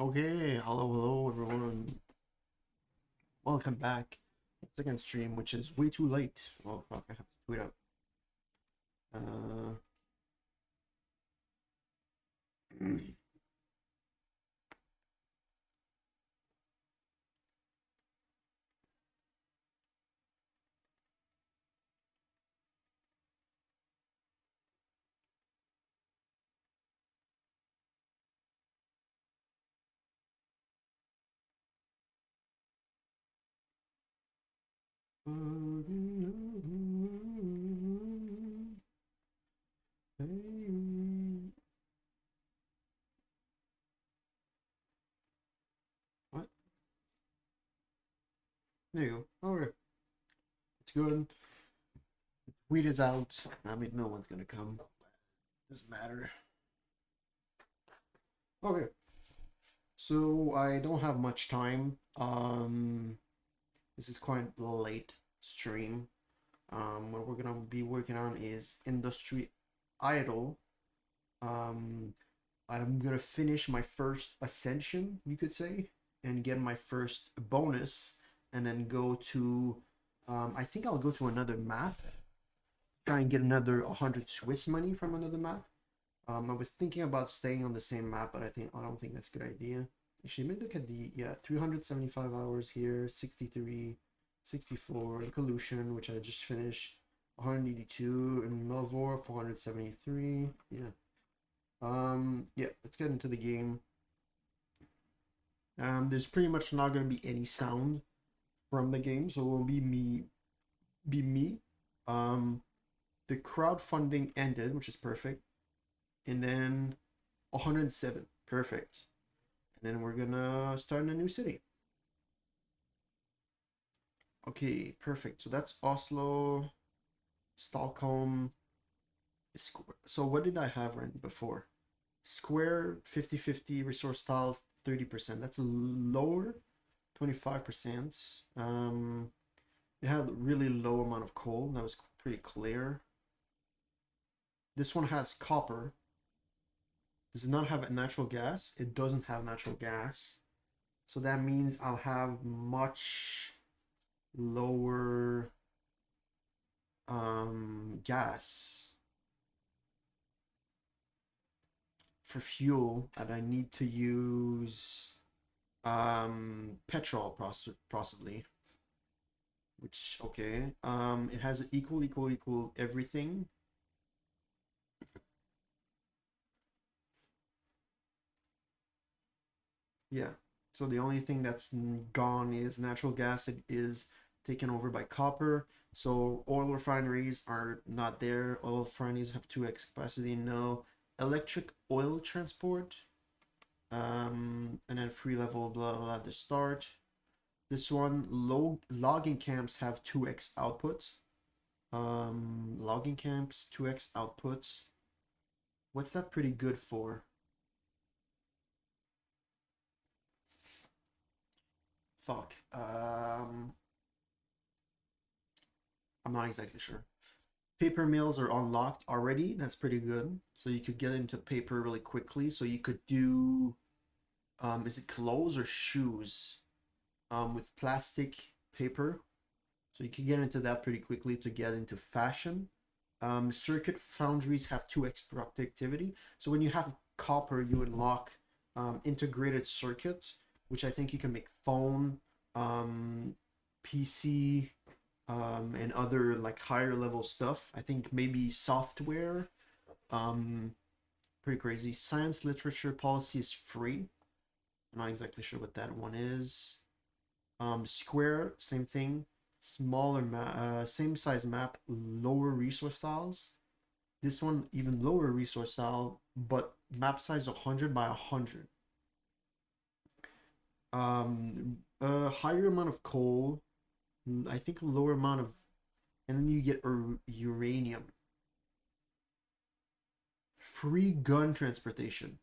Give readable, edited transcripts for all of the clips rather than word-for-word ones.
Okay, hello everyone. Welcome back. Second stream, which is way too late. Oh fuck, I have to tweet out. Uh, what? There you go. Okay, it's good. Tweet is out. I mean, no one's gonna come. Doesn't matter. Okay, so I don't have much time. This is quite late stream. What we're gonna be working on is Industry Idol. Um, I'm gonna finish my first ascension, you could say, and get my first bonus, and then go to. I think I'll go to another map. Try and get another 100 Swiss money from another map. I was thinking about staying on the same map, but I don't think that's a good idea. Actually, let me look at the 375 hours here, 63, 64 in Pollution, which I just finished, 182 in Melvor, 473. Yeah, let's get into the game. There's pretty much not gonna be any sound from the game, so it will be me. Um, the crowdfunding ended, which is perfect, and then 107, perfect, and then we're gonna start in a new city. Okay, perfect. So that's Oslo, Stockholm, Square. So what did I have right before? Square 50/50 resource styles 30%. That's lower, 25%. It had a really low amount of coal. That was pretty clear. This one has copper. Does it not have natural gas? It doesn't have natural gas. So that means I'll have much lower gas for fuel, and I need to use petrol possibly. Which, okay. It has equal everything. Yeah. So the only thing that's gone is natural gas. It is taken over by copper. So oil refineries are not there. Oil refineries have 2x capacity. No. Electric oil transport. And then free level blah blah at the start. This one, logging camps have 2x output. Logging camps 2x output. What's that pretty good for? Fuck. I'm not exactly sure. Paper mills are unlocked already. That's pretty good. So you could get into paper really quickly. So you could do, is it clothes or shoes? With plastic paper. So you can get into that pretty quickly to get into fashion. Circuit foundries have 2x productivity. So when you have copper, you unlock integrated circuits, which I think you can make phone, PC, and other like higher level stuff. I think maybe software. Um, Pretty crazy. Science literature policy is free. I'm not exactly sure what that one is. Square, same thing. Same size map, lower resource styles. This one even lower resource style, but map size 100 by 100. A higher amount of coal. I think a lower amount of, and then you get uranium. Free gun transportation.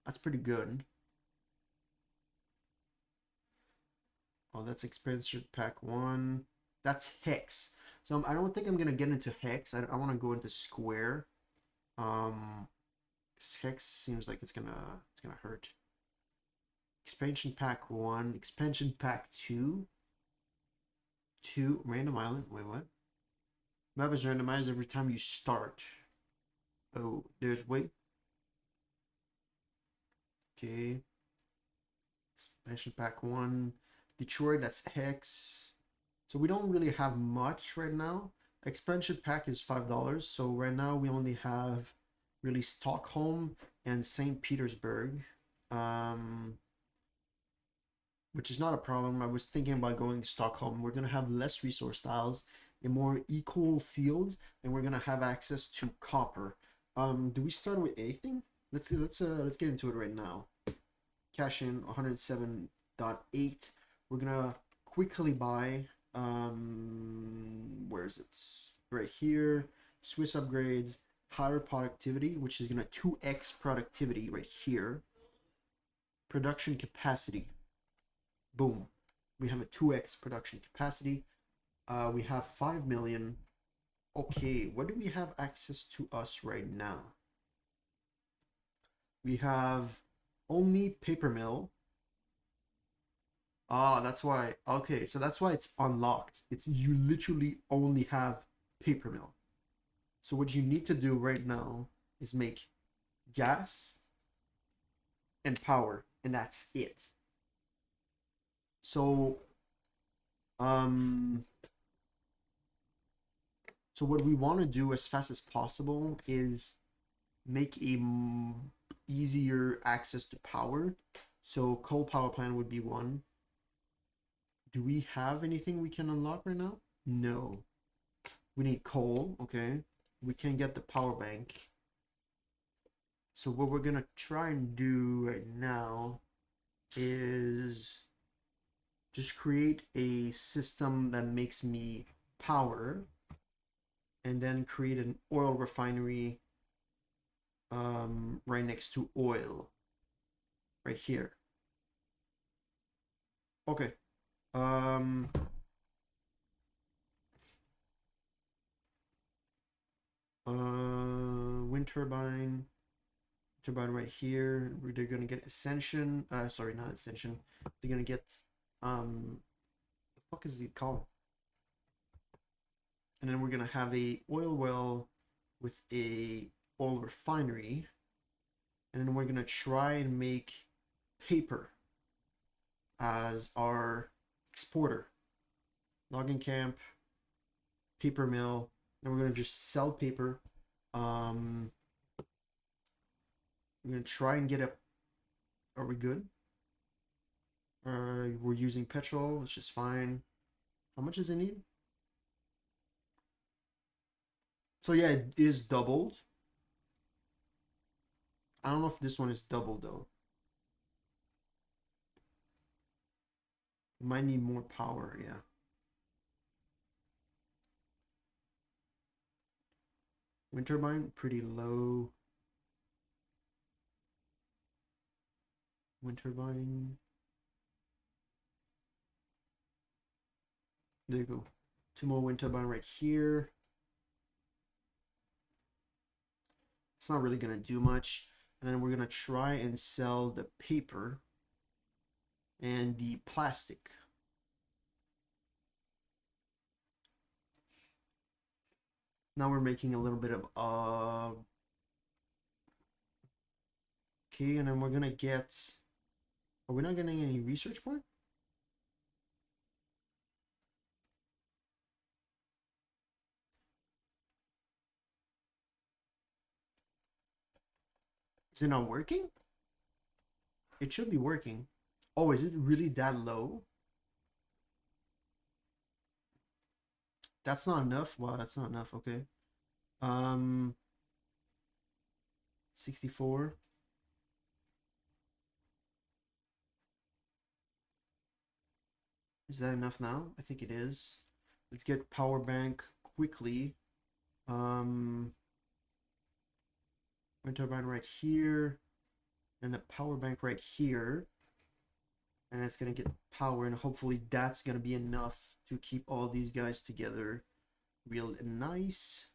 That's pretty good. Oh, that's expensive pack one. That's hex. So I don't think I'm gonna get into hex. I want to go into square. Um, 'Cause Hex seems like it's gonna hurt. Expansion pack 1, expansion pack 2. 2 random island. Wait, what? Map is randomized every time you start. Oh, there's wait. Okay. Expansion pack 1. Detroit, that's Hex. So we don't really have much right now. Expansion pack is $5. So right now we only have really Stockholm and St. Petersburg. Which is not a problem. I was thinking about going to Stockholm. We're gonna have less resource tiles and more equal fields, and we're gonna have access to copper. Do we start with anything? Let's get into it right now. Cash in 107.8. We're gonna quickly buy where is it? Right here. Swiss upgrades, higher productivity, which is gonna 2x productivity right here. Production capacity. Boom. We have a 2x production capacity. We have 5 million. Okay, what do we have access to us right now? We have only paper mill. Ah, that's why. Okay, so that's why it's unlocked. It's you literally only have paper mill. So what you need to do right now is make gas and power, and that's it. So so what we want to do as fast as possible is make a easier access to power. So coal power plant would be one. Do we have anything we can unlock right now? No. We need coal, okay. We can get the power bank. So what we're gonna try and do right now is just create a system that makes me power, and then create an oil refinery right next to oil, right here. Okay. Wind turbine right here. They're gonna get ascension. Sorry, not ascension. They're gonna get the fuck is it called? And then we're gonna have a oil well with a oil refinery, and then we're gonna try and make paper as our exporter. Logging camp, paper mill, and we're gonna just sell paper. We're gonna try and get a. Are we good? We're using petrol. It's just fine. How much does it need? So yeah, it is doubled. I don't know if this one is doubled though. It might need more power, yeah. Wind turbine, pretty low. Wind turbine. There you go. 2 more wind turbine right here. It's not really gonna do much. And then we're gonna try and sell the paper and the plastic. Now we're making a little bit of okay, and then we're gonna get. Are we not getting any research point? Is it not working? It should be working. Oh, is it really that low? That's not enough. Wow, that's not enough. Okay. 64. Is that enough now? I think it is. Let's get power bank quickly. Wind turbine right here, and a power bank right here, and it's gonna get power, and hopefully that's gonna be enough to keep all these guys together real nice.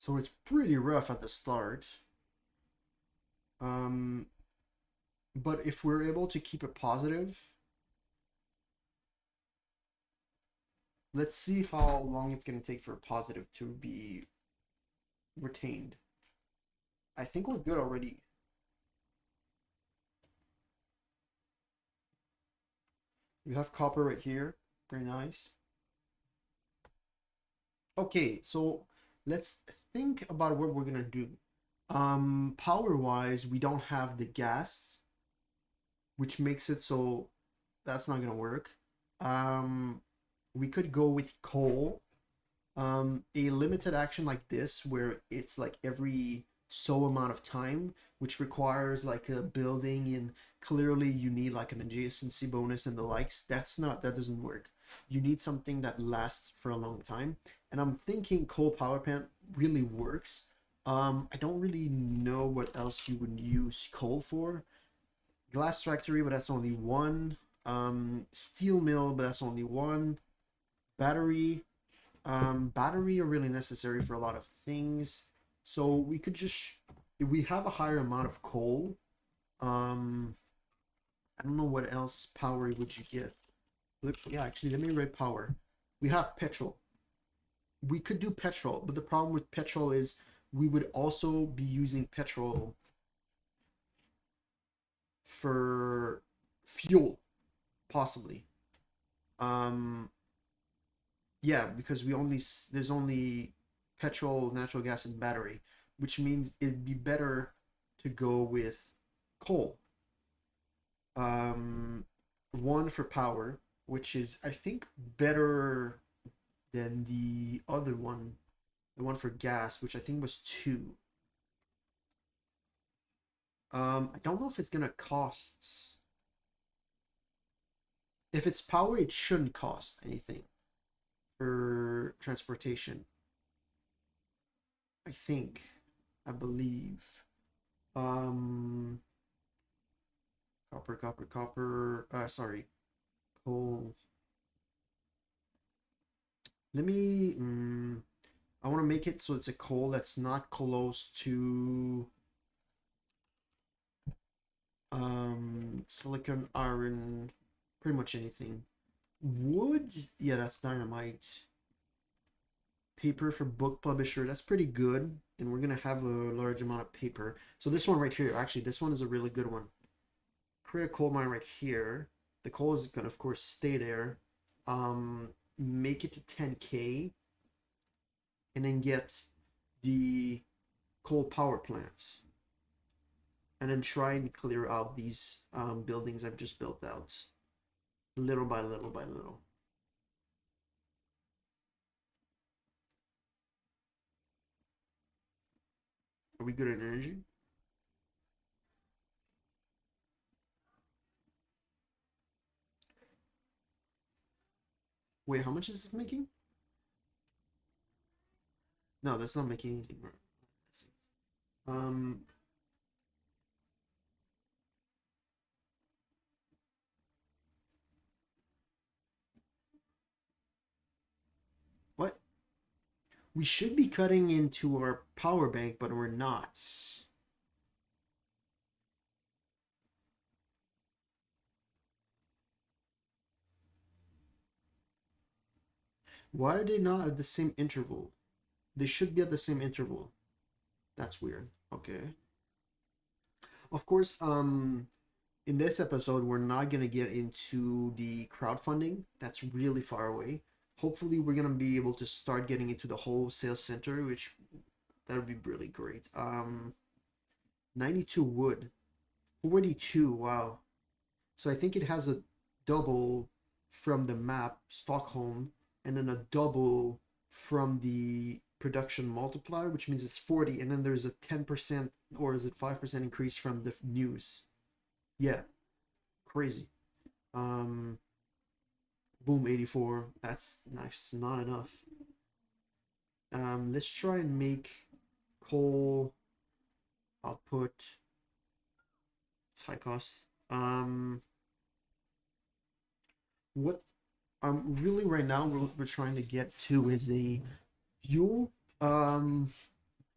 So it's pretty rough at the start. Um, but if we're able to keep it positive, let's see how long it's going to take for a positive to be retained. I think we're good already. We have copper right here. Very nice. Okay, so let's think about what we're gonna do. Power wise, we don't have the gas, which makes it so that's not gonna work. Um, we could go with coal. A limited action like this, where it's like every so amount of time, which requires like a building, and clearly you need like an adjacency bonus and the likes. That doesn't work. You need something that lasts for a long time. And I'm thinking coal power plant really works. I don't really know what else you would use coal for. Glass factory, but that's only one. Steel mill, but that's only one. Battery, battery are really necessary for a lot of things. So we could just, if we have a higher amount of coal, I don't know what else power would you get. Look, yeah, actually, let me write power. We have petrol. We could do petrol, but the problem with petrol is we would also be using petrol for fuel, possibly. Um, yeah, because there's only petrol, natural gas, and battery, which means it'd be better to go with coal. Um, one for power, which is I think better than the other one, the one for gas, which I think was two. I don't know if it's gonna cost. If it's power, it shouldn't cost anything for transportation. I think, I believe. Um, copper, copper, copper. Sorry, coal. Let me. I want to make it so it's a coal that's not close to silicon, iron, pretty much anything. Wood, yeah, that's dynamite. Paper for book publisher, that's pretty good. And we're gonna have a large amount of paper. So this one right here, actually, this one is a really good one. Create a coal mine right here. The coal is gonna, of course, stay there. Make it to 10K, and then get the coal power plants, and then try and clear out these buildings I've just built out, little by little by little. Are we good at energy? Wait, how much is this making? No, that's not making anything. Um, what? We should be cutting into our power bank, but we're not. Why are they not at the same interval? They should be at the same interval. That's weird. Okay. Of course, in this episode, we're not gonna get into the crowdfunding. That's really far away. Hopefully, we're gonna be able to start getting into the wholesale center, which that would be really great. 92 wood, 42. Wow. So I think it has a double from the map, Stockholm, and then a double from the production multiplier, which means it's 40, and then there's a 10%, or is it 5% increase from the news. Yeah, crazy. Um, boom, 84. That's nice. Not enough. Let's try and make coal output. It's high cost. What really right now we're trying to get to is a fuel. Um,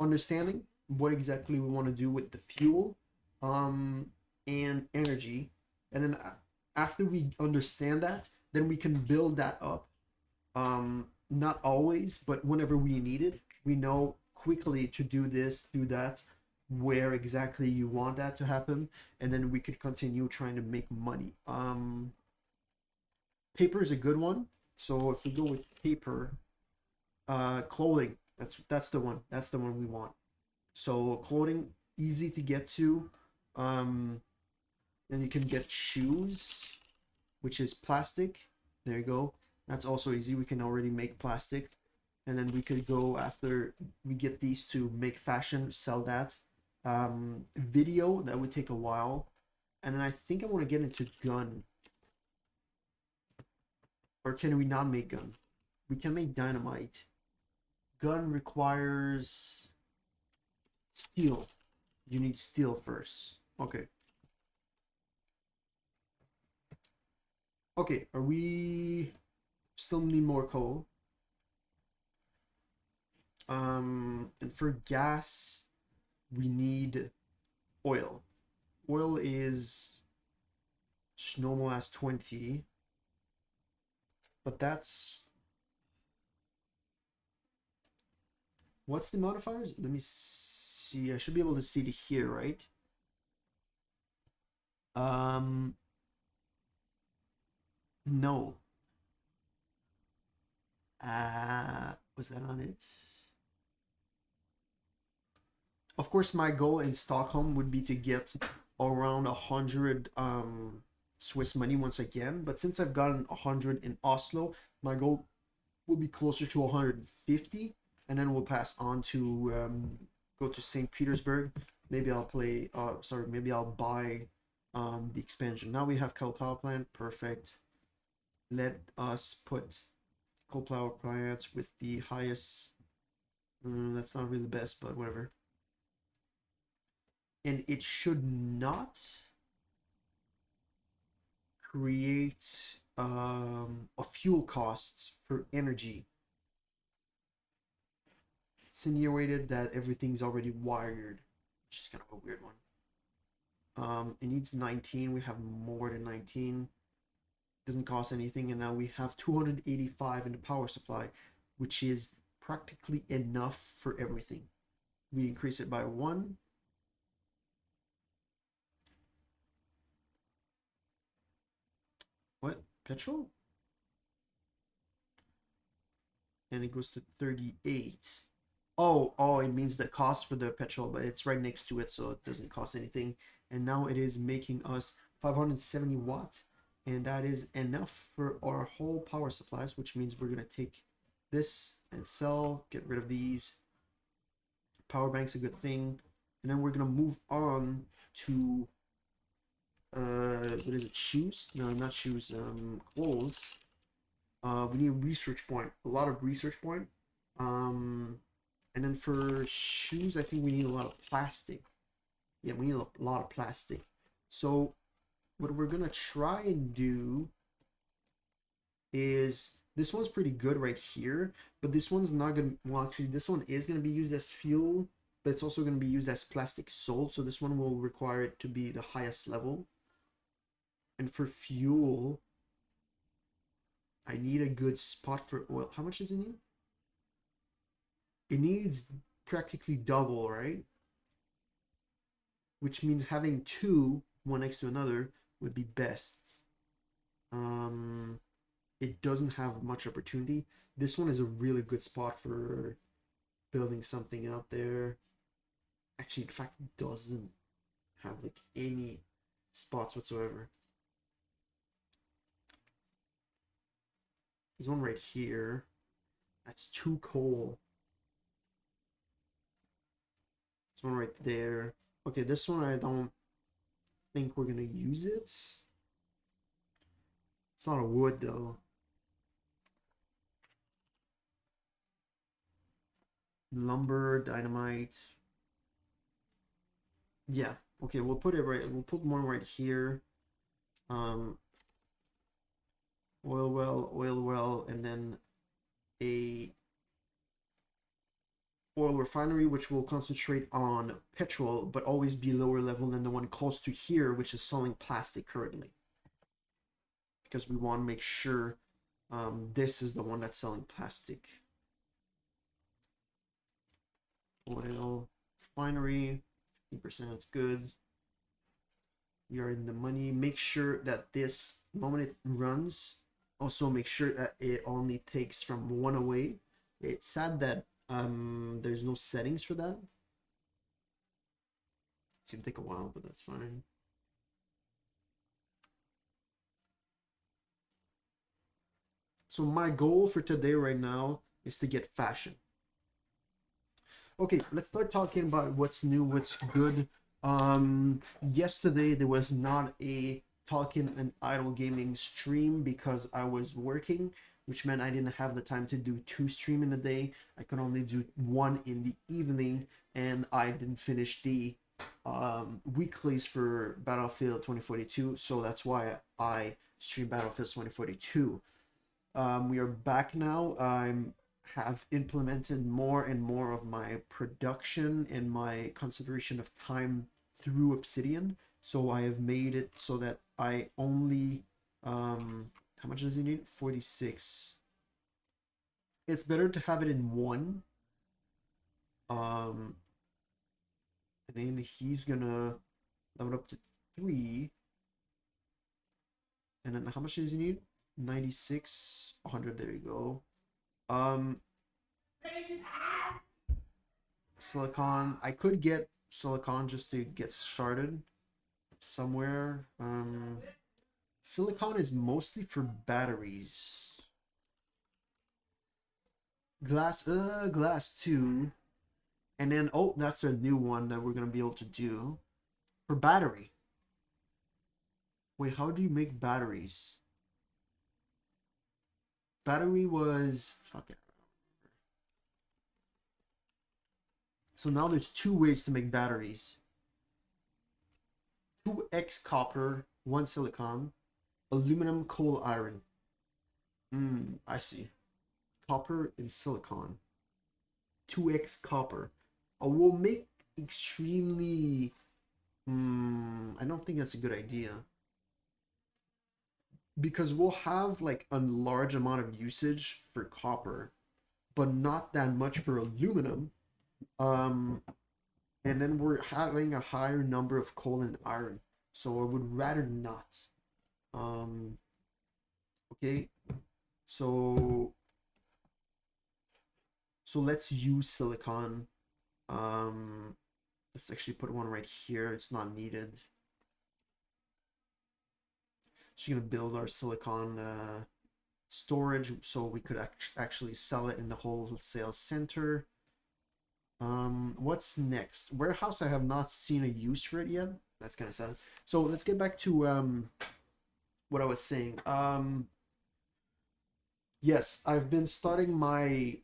understanding what exactly we want to do with the fuel, um, and energy, and then after we understand that, then we can build that up. Not always, but whenever we need it, we know quickly to do this, do that, where exactly you want that to happen, and then we could continue trying to make money. Paper is a good one. So if we go with paper, clothing, that's the one. That's the one we want. So clothing, easy to get to. Um, then you can get shoes, which is plastic. There you go. That's also easy. We can already make plastic. And then we could go after we get these to make fashion, sell that. Video, that would take a while. And then I think I want to get into gun. Or can we not make gun? We can make dynamite. Gun requires steel. You need steel first. Okay. Okay, are we still need more coal? And for gas, we need oil. Oil is just normal as 20, but that's what's the modifiers? Let me see. I should be able to see it here, right? Um, no. Was that on it? Of course, my goal in Stockholm would be to get around 100 Swiss money once again. But since I've gotten 100 in Oslo, my goal will be closer to 150, and then we'll pass on to go to St. Petersburg. Maybe I'll play. Sorry, maybe I'll buy the expansion. Now we have coal power plant. Perfect. Let us put coal power plants with the highest. That's not really the best, but whatever. And it should not create a fuel cost for energy. Insinuated that everything's already wired, which is kind of a weird one. It needs 19. We have more than 19. Doesn't cost anything, and now we have 285 in the power supply, which is practically enough for everything. We increase it by 1. What? Petrol? And it goes to 38. Oh, it means the cost for the petrol, but it's right next to it, so it doesn't cost anything. And now it is making us 570 watts, and that is enough for our whole power supplies, which means we're gonna take this and sell, get rid of these. Power bank's a good thing, and then we're gonna move on to what is it? Shoes? No, not shoes. Clothes. We need a research point, a lot of research point. And then for shoes, I think we need a lot of plastic. Yeah, we need a lot of plastic. So what we're gonna try and do is this one's pretty good right here, but this one's not gonna, well, actually this one is gonna be used as fuel, but it's also gonna be used as plastic sold, so this one will require it to be the highest level. And for fuel, I need a good spot for oil. How much does it need? It needs practically double, right? Which means having two, one next to another, would be best. It doesn't have much opportunity. This one is a really good spot for building something out there. Actually, in fact, it doesn't have like any spots whatsoever. There's one right here. That's 2 coal. There's one right there. Okay, this one I don't think we're gonna use it. It's not a wood though. Lumber, dynamite. Yeah. Okay, we'll put it right. We'll put one right here. Um, oil well, and then a oil refinery, which will concentrate on petrol, but always be lower level than the one close to here, which is selling plastic currently. Because we want to make sure this is the one that's selling plastic. Oil refinery, 50%, it's good. We are in the money. Make sure that this moment it runs, also make sure that it only takes from one away. It's sad that there's no settings for that. It's gonna take a while, but that's fine. So my goal for today right now is to get fashion. Okay, let's start talking about what's new, what's good. Yesterday there was not a Talking and Idle Gaming stream because I was working, which meant I didn't have the time to do 2 streams in a day. I could only do 1 in the evening, and I didn't finish the weeklies for Battlefield 2042, so that's why I stream Battlefield 2042. We are back now. I'm have implemented more and more of my production and my consideration of time through Obsidian. So I have made it so that I only how much does he need? 46. It's better to have it in one. And then he's gonna level up to 3. And then how much does he need? 96, 100, there you go. Silicon. I could get silicon just to get started somewhere. Silicon is mostly for batteries. Glass 2. And then, oh, that's a new one that we're gonna be able to do. For battery. Wait, how do you make batteries? Battery was... Fuck it. So now there's 2 ways to make batteries. 2x copper, 1 silicon, aluminum, coal, iron. I see. Copper and silicon. 2x copper. Will make extremely... I don't think that's a good idea. Because we'll have like a large amount of usage for copper, but not that much for aluminum. And then we're having a higher number of coal and iron, so I would rather not. Okay, so let's use silicon. Let's actually put one right here. It's not needed. Just gonna build our silicon storage so we could actually sell it in the wholesale center. What's next? Warehouse, I have not seen a use for it yet. That's kind of sad. So let's get back to what I was saying. Yes, I've been starting my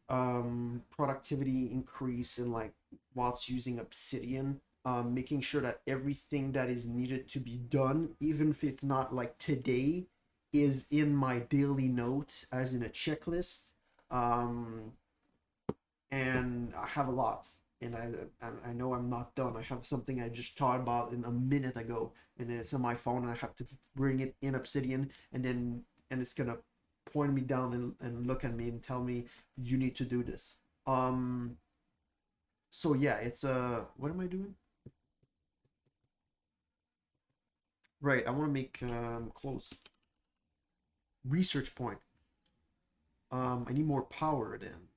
productivity increase in like whilst using Obsidian, making sure that everything that is needed to be done, even if it's not like today, is in my daily note as in a checklist. And I have a lot, and I know I'm not done. I have something I just thought about in a minute ago, and it's on my phone, and I have to bring it in Obsidian, and it's gonna point me down and look at me and tell me you need to do this. So yeah, it's what am I doing? Right, I want to make close research point. I need more power then.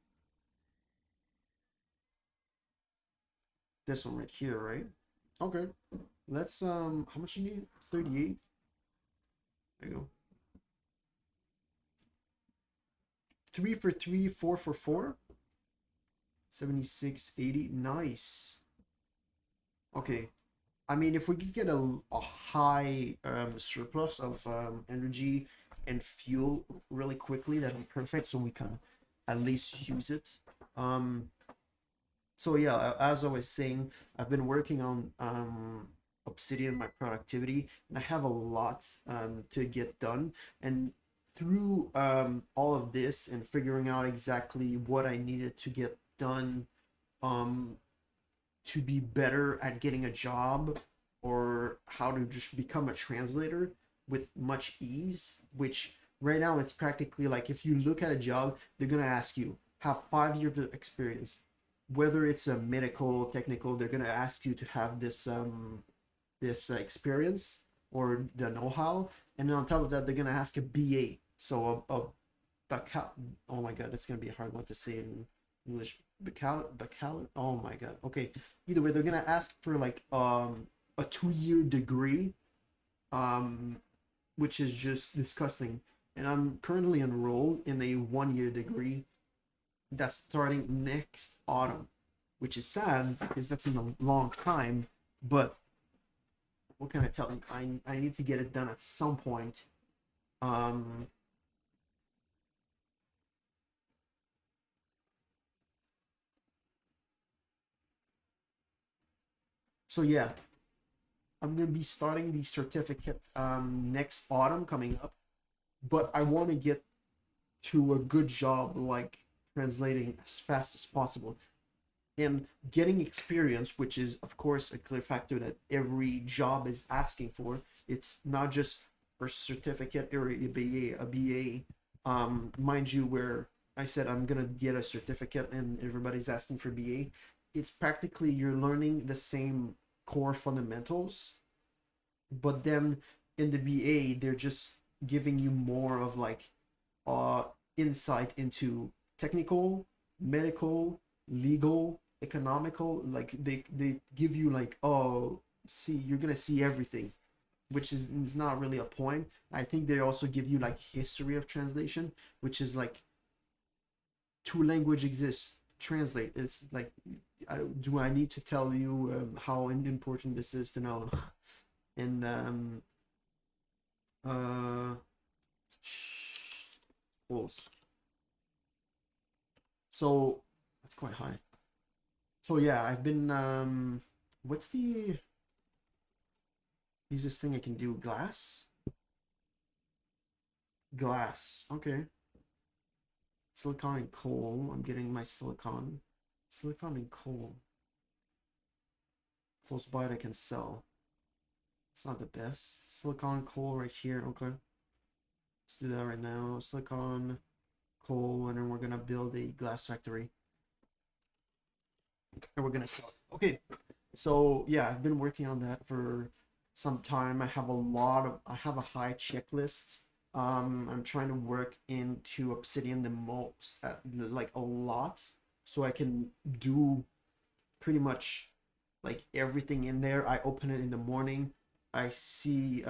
This one right here, right? Okay. Let's how much you need? 38. There you go. 3 for 3, 4 for 4. 76, 80. Nice. Okay. I mean, if we could get a high surplus of energy and fuel really quickly, that'd be perfect, so we can at least use it. So yeah, as I was saying, I've been working on Obsidian, my productivity, and I have a lot to get done. And through all of this and figuring out exactly what I needed to get done um to be better at getting a job, or how to just become a translator with much ease, which right now it's practically like, if you look at a job, they're going to ask you have 5 years of experience, whether it's a medical technical, they're going to ask you to have this experience or the know-how, and then on top of that they're going to ask a BA, so oh my god, it's going to be a hard one to say in English. Bacal. Oh my god. Okay. Either way, they're gonna ask for like a 2 year degree, um, which is just disgusting. And I'm currently enrolled in a 1 year degree that's starting next autumn, which is sad because that's in a long time. But what can I tell you? I need to get it done at some point. Um, so yeah, I'm gonna be starting the certificate next autumn coming up, but I want to get to a good job, like translating as fast as possible and getting experience, which is of course a clear factor that every job is asking for. It's not just a certificate or a BA. Mind you, where I said I'm gonna get a certificate and everybody's asking for BA, it's practically you're learning the same core fundamentals, but then in the BA they're just giving you more of like uh insight into technical, medical, legal, economical. Like they give you like, oh, see, you're gonna see everything, which is not really a point. I think they also give you like history of translation, which is like two language exists. Translate. It's like, do I need to tell you how important this is to know? And uh, close. So that's quite high. So yeah, I've been what's the easiest thing I can do? Glass? Glass. Okay. Silicon and coal. I'm getting my silicon. Silicon and coal. Close by it I can sell. It's not the best. Silicon, coal right here. Okay. Let's do that right now. Silicon, coal, and then we're gonna build a glass factory. And we're gonna sell it. Okay. So yeah, I've been working on that for some time. I have a high checklist. I'm trying to work into Obsidian the most, like a lot, so I can do pretty much like everything in there. I open it in the morning. I see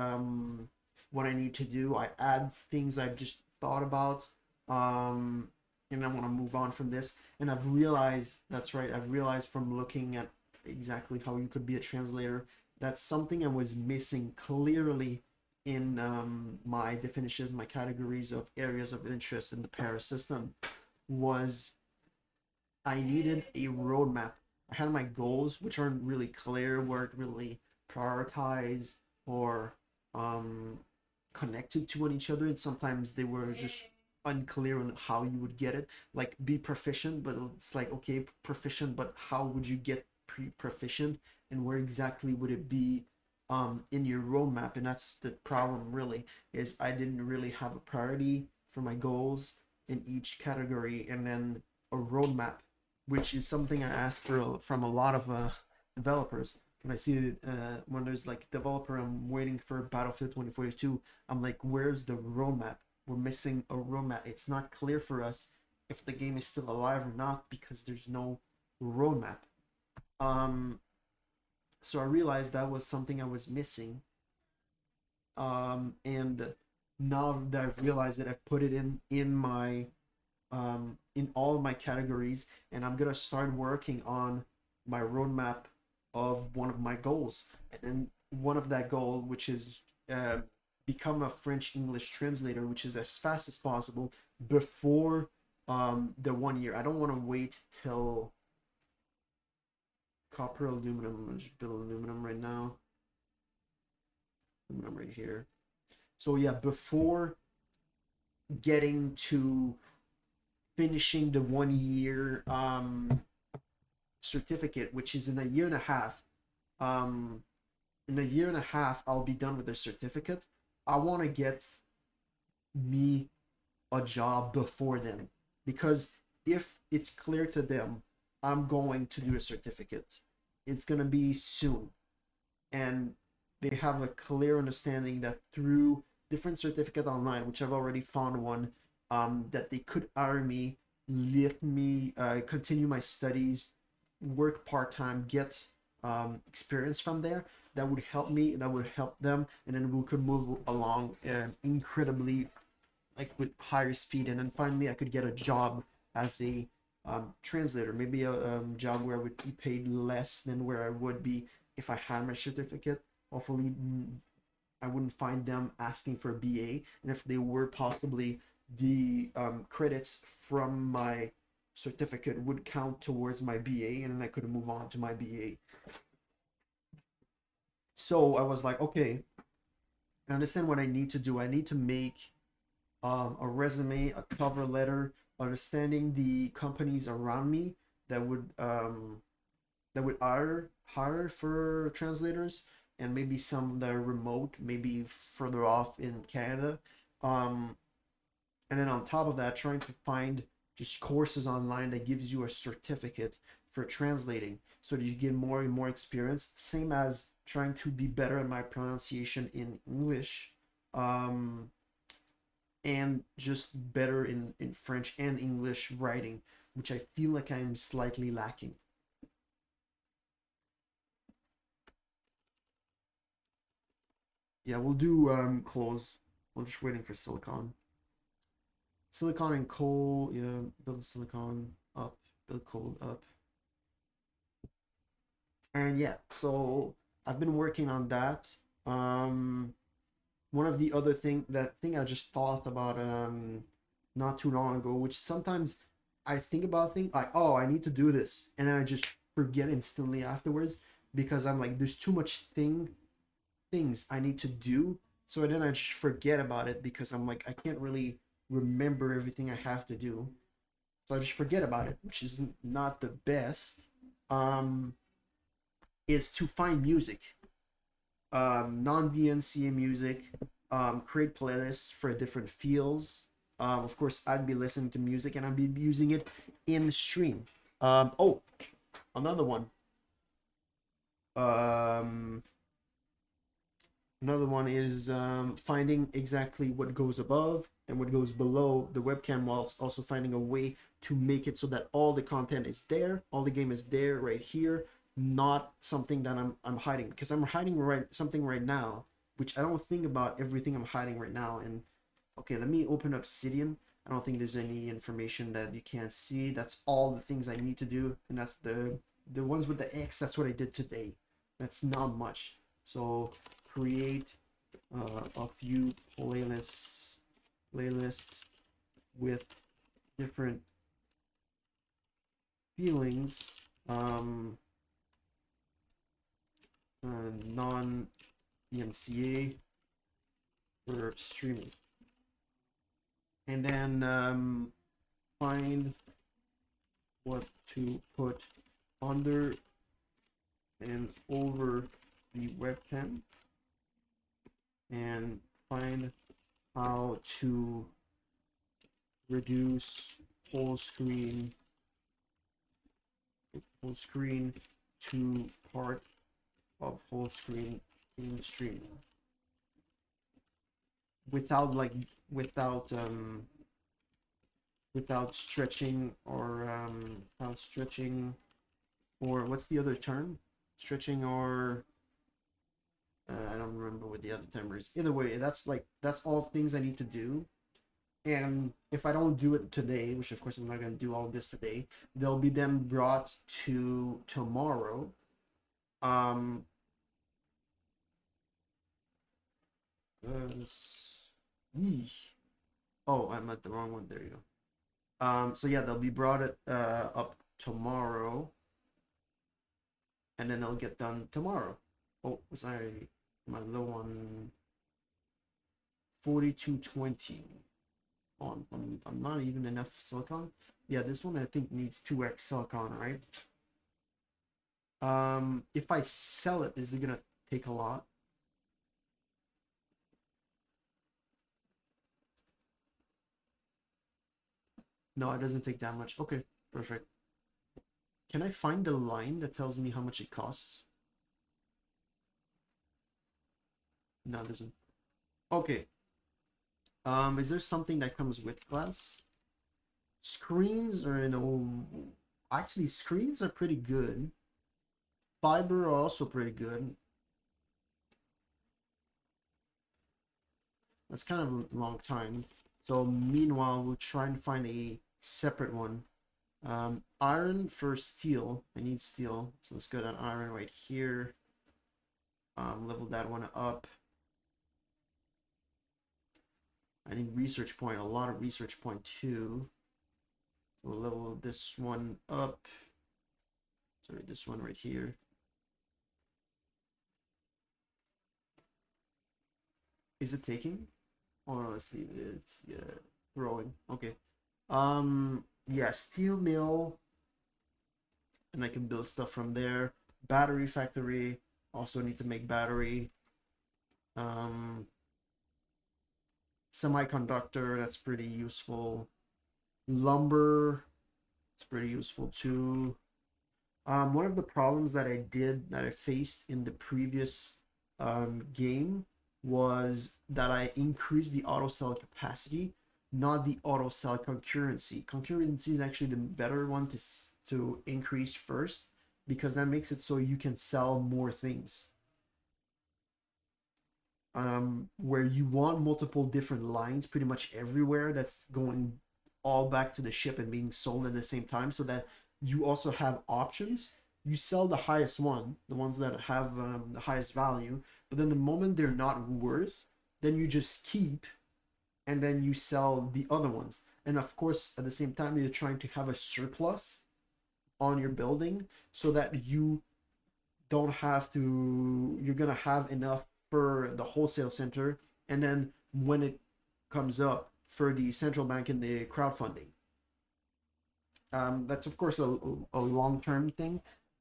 what I need to do. I add things I've just thought about. Um, and I want to move on from this. And I've realized, that's right, I've realized from looking at exactly how you could be a translator, that's something I was missing clearly in my definitions, my categories of areas of interest in the Paris system, was I needed a roadmap. I had my goals, which aren't really clear, weren't really prioritized or um, connected to each other, and sometimes they were just unclear on how you would get it. Like be proficient, but it's like, okay, proficient, but how would you get proficient, and where exactly would it be in your roadmap? And that's the problem, really, is I didn't really have a priority for my goals in each category, and then a roadmap, which is something I ask for from a lot of developers. When I see when there's like developer, I'm waiting for Battlefield 2042. I'm like, where's the roadmap? We're missing a roadmap. It's not clear for us if the game is still alive or not because there's no roadmap. Um, so I realized that was something I was missing. And now that I've realized it, I've put it in all of my categories, and I'm gonna start working on my roadmap of one of my goals. And then one of that goal, which is become a French English translator, which is as fast as possible before the 1 year. I don't want to wait till copper, aluminum. I'm just build aluminum right now. Aluminum right here. So yeah, before getting to finishing the 1 year certificate, which is in a year and a half. Um, in a year and a half, I'll be done with the certificate. I want to get me a job before then, because if it's clear to them I'm going to do a certificate, it's gonna be soon, and they have a clear understanding that through different certificate online, which I've already found one, that they could hire me, let me continue my studies, work part time, get experience from there. That would help me, and that would help them, and then we could move along incredibly, like with higher speed. And then finally, I could get a job as a translator, maybe a job where I would be paid less than where I would be if I had my certificate. Hopefully, I wouldn't find them asking for a BA, and if they were, possibly the credits from my certificate would count towards my BA, and then I could move on to my BA. So I was like, okay, I understand what I need to do. I need to make a resume, a cover letter, understanding the companies around me that would hire for translators, and maybe some that are remote, maybe further off in Canada. Um, and then on top of that, trying to find just courses online that gives you a certificate for translating, so that you get more and more experience. Same as trying to be better at my pronunciation in English. Um, and just better in French and English writing, which I feel like I'm slightly lacking. Yeah, we'll do close. We're just waiting for silicon. Silicon and coal, yeah, build silicon up, build coal up. And yeah, so I've been working on that. Um One of the other thing I just thought about not too long ago, which sometimes I think about things like, oh, I need to do this, and then I just forget instantly afterwards, because I'm like, there's too much things I need to do. So then I just forget about it, because I'm like, I can't really remember everything I have to do. So I just forget about it, which is not the best. Um, is to find music, non-DNCA music, create playlists for different fields. Of course, I'd be listening to music, and I'd be using it in stream. Oh, another one. Um, Another one is finding exactly what goes above and what goes below the webcam, whilst also finding a way to make it so that all the content is there, all the game is there right here, not something that I'm hiding, because I'm hiding something right now, which I don't think about everything I'm hiding right now. And okay, let me open up Obsidian. I don't think there's any information that you can't see. That's all the things I need to do, and that's the ones with the X. That's what I did today. That's not much. So create a few playlists with different feelings, non EMCA for streaming, and then find what to put under and over the webcam, and find how to reduce full screen to part of full screen in streaming, without like without stretching, or what's the other term, stretching, or I don't remember what the other term is. Either way, that's all things I need to do. And if I don't do it today, which of course I'm not going to do all of this today, they'll be then brought to tomorrow. Um, oh, I'm at the wrong one. There you go. So yeah, they'll be brought up tomorrow, and then they'll get done tomorrow. Oh, was I my low on 4220 on? I'm not even enough silicon. Yeah, this one I think needs 2x silicon, right? If I sell it, is it gonna take a lot? No, it doesn't take that much. Okay, perfect. Can I find the line that tells me how much it costs? No, it doesn't. Okay. Is there something that comes with glass? Screens are actually screens are pretty good. Fiber are also pretty good. That's kind of a long time. So meanwhile, we'll try and find a separate one. Iron for steel. I need steel. So let's go that iron right here. Level that one up. I need research point, a lot of research point too. We'll level this one up. Sorry, this one right here. Is it taking? Oh no, let's leave it. It's growing. Okay. Yeah, steel mill, and I can build stuff from there. Battery factory. Also need to make battery. Um, Semiconductor. That's pretty useful. Lumber. It's pretty useful too. One of the problems that I faced in the previous game was that I increased the auto cell capacity, not the auto cell concurrency. Concurrency is actually the better one to increase first because that makes it so you can sell more things. Where you want multiple different lines pretty much everywhere that's going all back to the ship and being sold at the same time so that you also have options. You sell the highest one, the ones that have the highest value, but then the moment they're not worth, then you just keep and then you sell the other ones. And of course, at the same time, you're trying to have a surplus on your building so that you don't have to, you're gonna have enough for the wholesale center, and then when it comes up for the central bank and the crowdfunding. That's of course a long-term thing,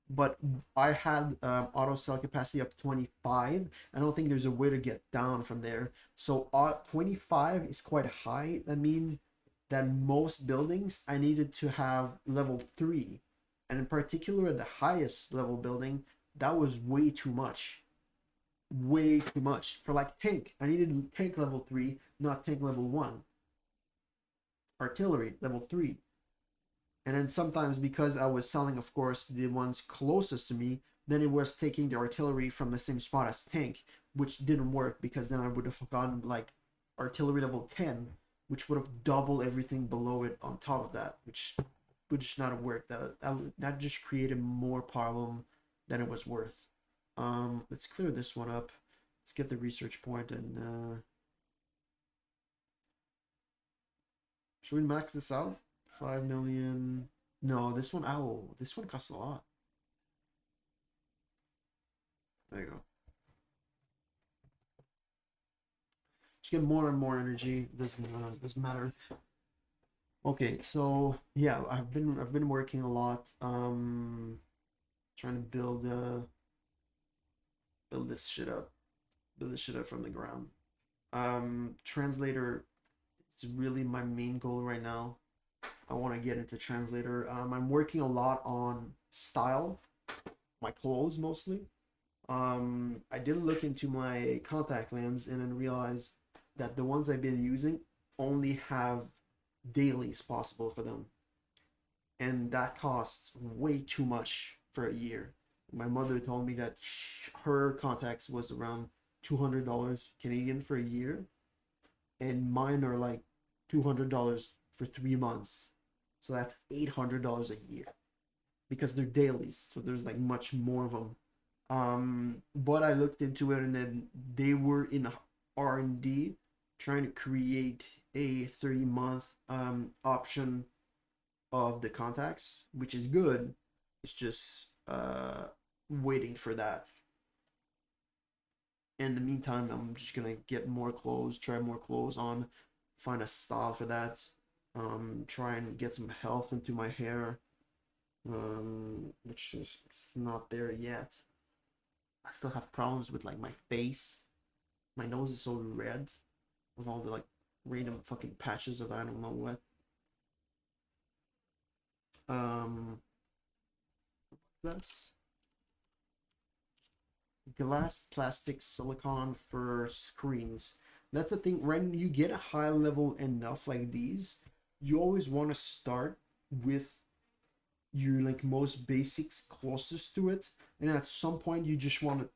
but I had auto cell capacity of 25. I don't think there's a way to get down from there. So 25 is quite high. I mean that most buildings I needed to have level 3, and in particular the highest level building, that was way too much. Way too much for like tank. I needed tank level 3, not tank level 1. Artillery level 3. And then sometimes because I was selling, of course, the ones closest to me, then it was taking the artillery from the same spot as tank, which didn't work because then I would have gotten like artillery level 10, which would have doubled everything below it on top of that, which would just not have worked. That just created more problem than it was worth. Let's clear this one up. Let's get the research point and should we max this out? 5 million. No, this one. Oh, this one costs a lot. There you go. Just get more and more energy. Doesn't matter. Okay, so yeah, I've been working a lot. Trying to build this shit up. Build this shit up from the ground. Translator is really my main goal right now. I want to get into translator. I'm working a lot on style, my clothes mostly. I did look into my contact lens and then realized that the ones I've been using only have dailies possible for them, and that costs way too much for a year. My mother told me that her contacts was around $200 Canadian for a year, and mine are like $200 for 3 months. So that's $800 a year because they're dailies. So there's like much more of them. But I looked into it and then they were in R&D trying to create a 30-month option of the contacts, which is good. It's just waiting for that. In the meantime, I'm just gonna get more clothes, try more clothes on, find a style for that. Try and get some health into my hair. which is not there yet. I still have problems with like my face. My nose is so red with all the like random fucking patches of I don't know what. That's glass, plastic, silicon for screens. That's the thing. When you get a high level enough like these, you always want to start with your like most basics closest to it, and at some point you just want to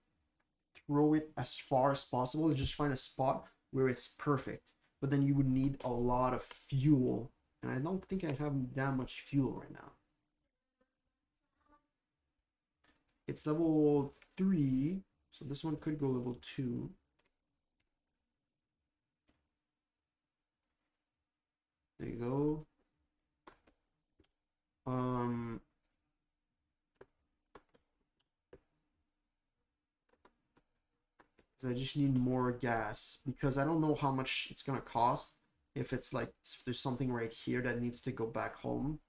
throw it as far as possible. Just find a spot where it's perfect. But then you would need a lot of fuel, and I don't think I have that much fuel right now. It's level 3, so this one could go level 2. There you go. So I just need more gas because I don't know how much it's gonna cost. If it's like if there's something right here that needs to go back home,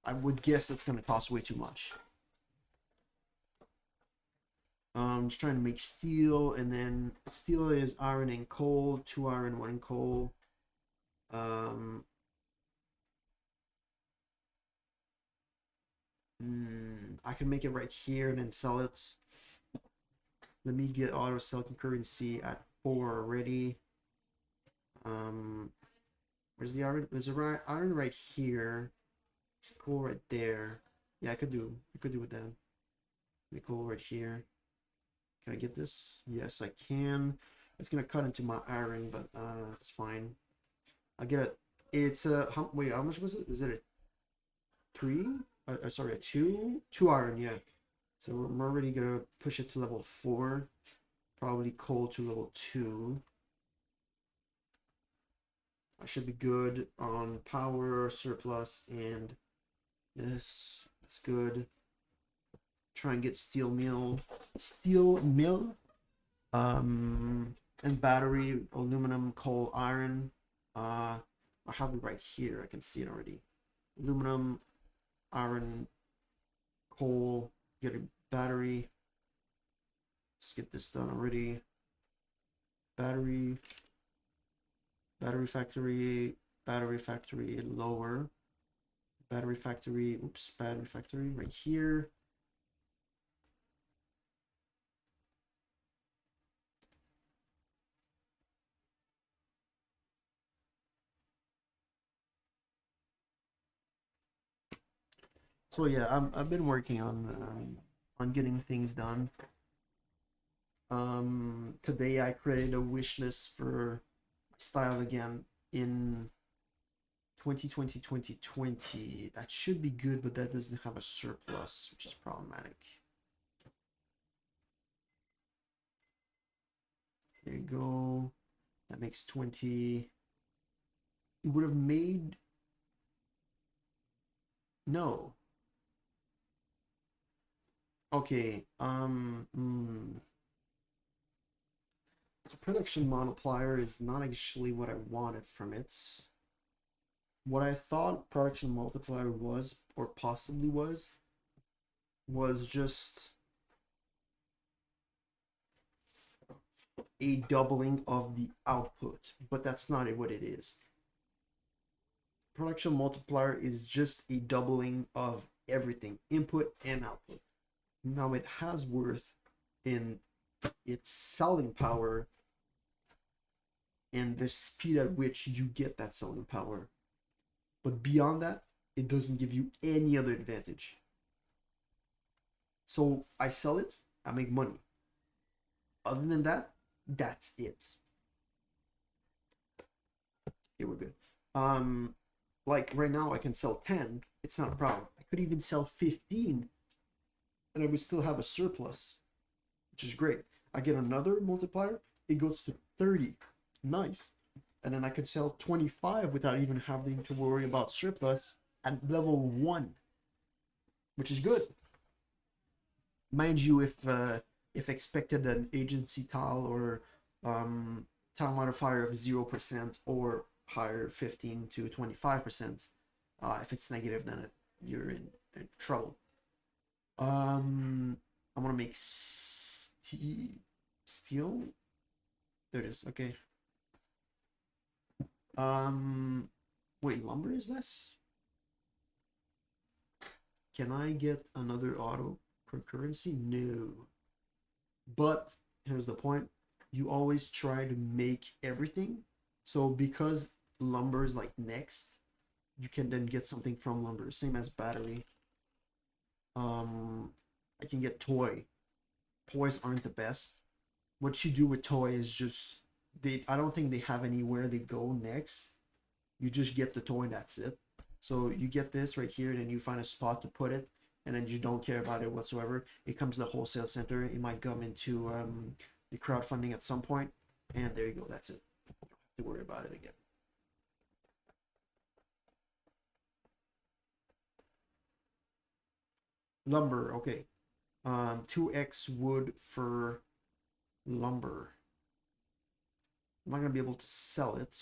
I would guess it's gonna cost way too much. Just trying to make steel, and then steel is iron and coal, 2 iron, 1 coal. I can make it right here and then sell it. Let me get auto sell concurrency at 4 already. Where's the iron? There's a iron right here. It's cool right there. Yeah, I could do with that. Be cool right here. Can I get this? Yes, I can. It's gonna cut into my iron, but it's fine. I get it. It's a wait. How much was it? Is it a 3? Sorry, a 2. 2 iron. Yeah. So I'm already gonna push it to level 4. Probably coal to level 2. I should be good on power, surplus, and this. That's good. Try and get steel mill, and battery, aluminum, coal, iron. I have it right here. I can see it already. Aluminum, iron, coal. Get a battery. Let's get this done already. Battery factory, lower. Battery factory right here. So yeah, I've been working on getting things done. Today I created a wish list for style again in 2020 2020. That should be good, but that doesn't have a surplus, which is problematic. There you go. That makes 20. It would have made no. Okay. So production multiplier is not actually what I wanted from it. What I thought production multiplier was, or possibly was just a doubling of the output, but that's not what it is. Production multiplier is just a doubling of everything, input and output. Now it has worth in its selling power and the speed at which you get that selling power. But beyond that, it doesn't give you any other advantage. So I sell it, I make money. Other than that, that's it. Okay, we're good. Like right now I can sell 10, it's not a problem. I could even sell 15 and I would still have a surplus, which is great. I get another multiplier, it goes to 30. Nice. And then I could sell 25 without even having to worry about surplus at level 1, which is good. Mind you, if expected an agency tile or tile modifier of 0% or higher 15 to 25%, if it's negative, then you're in trouble. I'm gonna make steel. There it is. Okay. Wait, lumber is less? Can I get another auto concurrency? No. But here's the point. You always try to make everything. So because lumber is like next, you can then get something from lumber. Same as battery. I can get toy. Toys aren't the best. What you do with toy is just I don't think they have anywhere they go next. You just get the toy and that's it. So you get this right here, and then you find a spot to put it, and then you don't care about it whatsoever. It comes to the wholesale center. It might come into the crowdfunding at some point, and there you go. That's it. You don't have to worry about it again. Lumber, okay. 2x wood for lumber. I'm not gonna be able to sell it.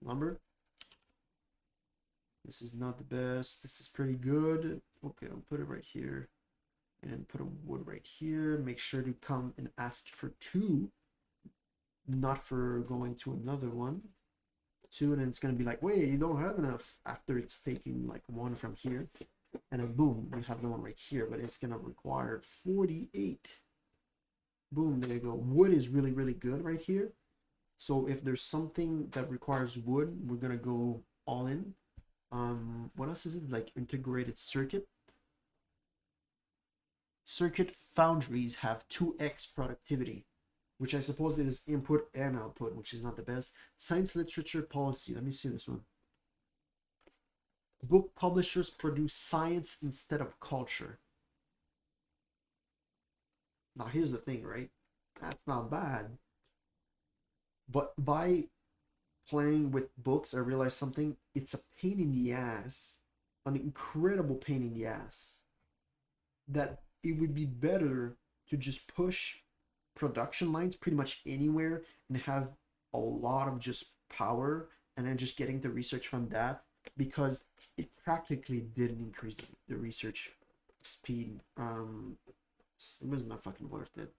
Lumber. This is not the best. This is pretty good. Okay, I'll put it right here. And put a wood right here. Make sure to come and ask for 2. Not for going to another one. 2, and then it's going to be like, wait, you don't have enough. After it's taking like 1 from here. And then boom, we have the one right here. But it's going to require 48. Boom, there you go. Wood is really, really good right here. So if there's something that requires wood, we're going to go all in. What else is it? Like integrated circuit. Circuit foundries have 2x productivity, which I suppose is input and output, which is not the best. Science literature policy. Let me see this one. Book publishers produce science instead of culture. Now here's the thing, right? That's not bad. But by playing with books, I realized something. It's a pain in the ass, an incredible pain in the ass, that it would be better to just push production lines pretty much anywhere and have a lot of just power, and then just getting the research from that, because it practically didn't increase the research speed. It was not fucking worth it.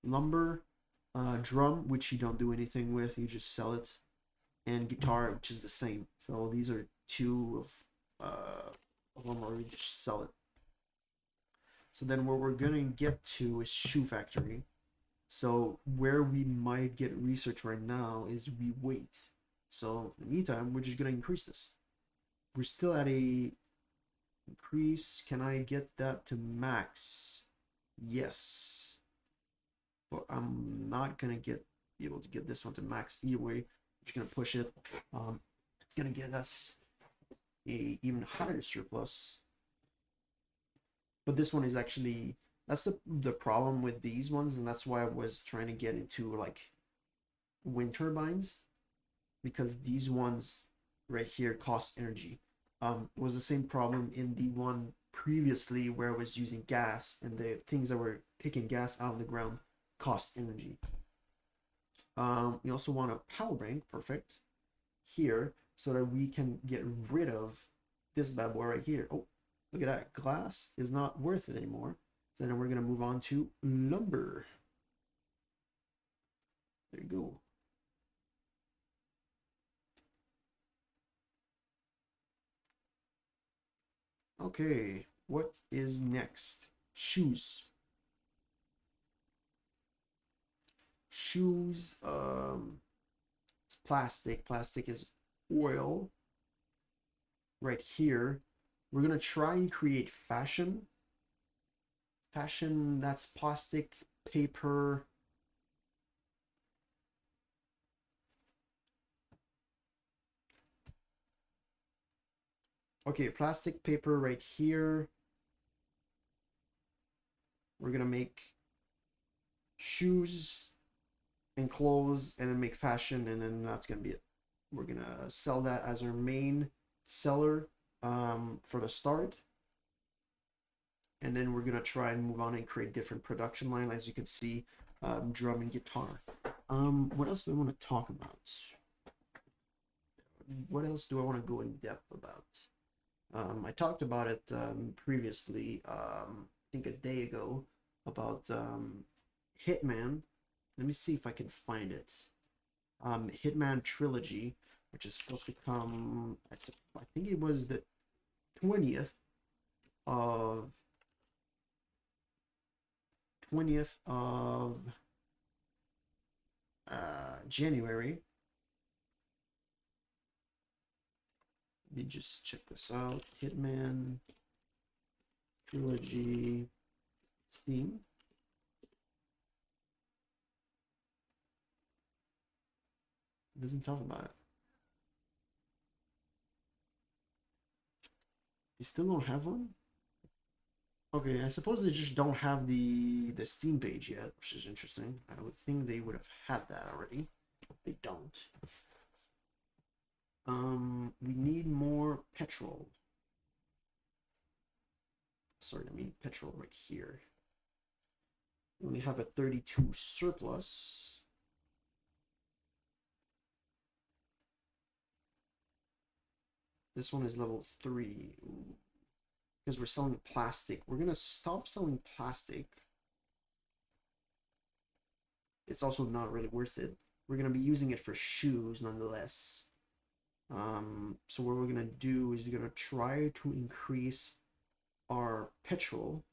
Lumber, drum, which you don't do anything with, you just sell it, and guitar, which is the same. So these are 2 of them where we just sell it. So then where we're gonna get to is shoe factory. So where we might get research right now is we wait. So in the meantime, we're just gonna increase this. We're still at a increase. Can I get that to max? Yes. But I'm not gonna be able to get this one to max either way. I'm just gonna push it. It's gonna get us a even higher surplus. But this one is actually, that's the problem with these ones, and that's why I was trying to get into like wind turbines, because these ones right here cost energy. It was the same problem in the one previously where I was using gas, and the things that were taking gas out of the ground cost energy. We also want a power bank, perfect, here, so that we can get rid of this bad boy right here. Oh, look at that, glass is not worth it anymore. So then we're gonna move on to lumber. There you go. Okay, what is next? Shoes. Shoes, it's plastic. Plastic is oil. Right here, we're gonna try and create fashion. Fashion, that's plastic, paper. Okay, plastic, paper right here. We're gonna make shoes and clothes, and then make fashion, and then that's gonna be it. We're gonna sell that as our main seller for the start, and then we're gonna try and move on and create different production line. As you can see, drum and guitar. What else do I want to talk about? What else do I want to go in depth about? I talked about it previously, I think a day ago, about Hitman. Let me see if I can find it. Hitman Trilogy, which is supposed to come. I think it was the 20th of 20th of January. Let me just check this out. Hitman Trilogy Steam. It doesn't talk about it. They still don't have one? Okay, I suppose they just don't have the Steam page yet, which is interesting. I would think they would have had that already. They don't. We need more petrol. Sorry, I mean petrol right here. We only have a 32 surplus. This one is level 3. Ooh. Because we're selling plastic. We're gonna stop selling plastic. It's also not really worth it. We're gonna be using it for shoes nonetheless. So what we're gonna do is we're gonna try to increase our petrol.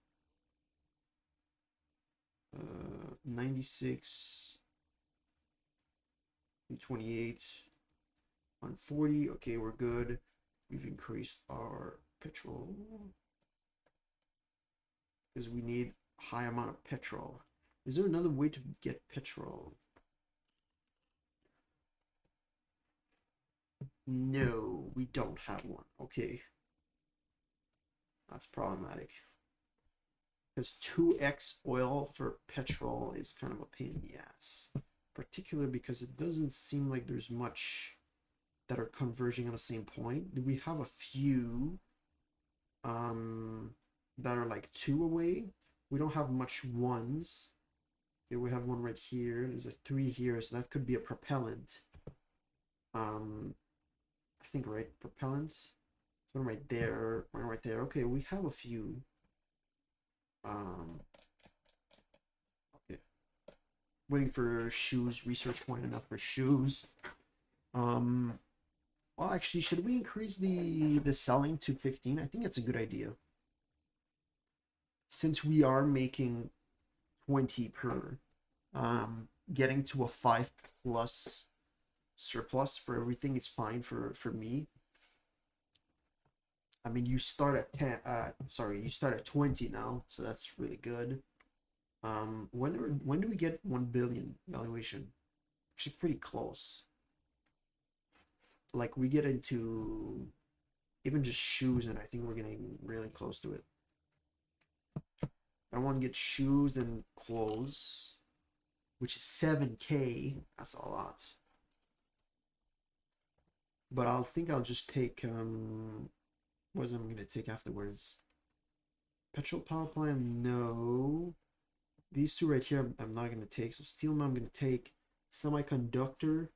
96, 28, 140. Okay, we're good. We've increased our petrol because we need a high amount of petrol. Is there another way to get petrol? No, we don't have one. Okay. That's problematic. Because 2x oil for petrol is kind of a pain in the ass. Particularly because it doesn't seem like there's much that are converging on the same point. We have a few that are like 2 away. We don't have much ones. Okay, we have one right here. There's a 3 here, so that could be a propellant. I think, right? Propellant. One right there. One right there. Okay, we have a few. Okay. Waiting for shoes. Research point enough for shoes. Well, actually, should we increase the selling to 15? I think that's a good idea. Since we are making 20 per, getting to a 5+ surplus for everything is fine for me. I mean, you start at 10. Sorry, you start at 20 now, so that's really good. When do we get 1 billion valuation? Actually, pretty close. Like we get into even just shoes, and I think we're getting really close to it. I want to get shoes and clothes, which is 7K. That's a lot. But I'll just take what is I'm gonna take afterwards? Petrol power plant, no. These two right here I'm not gonna take. So steel I'm gonna take. Semiconductor,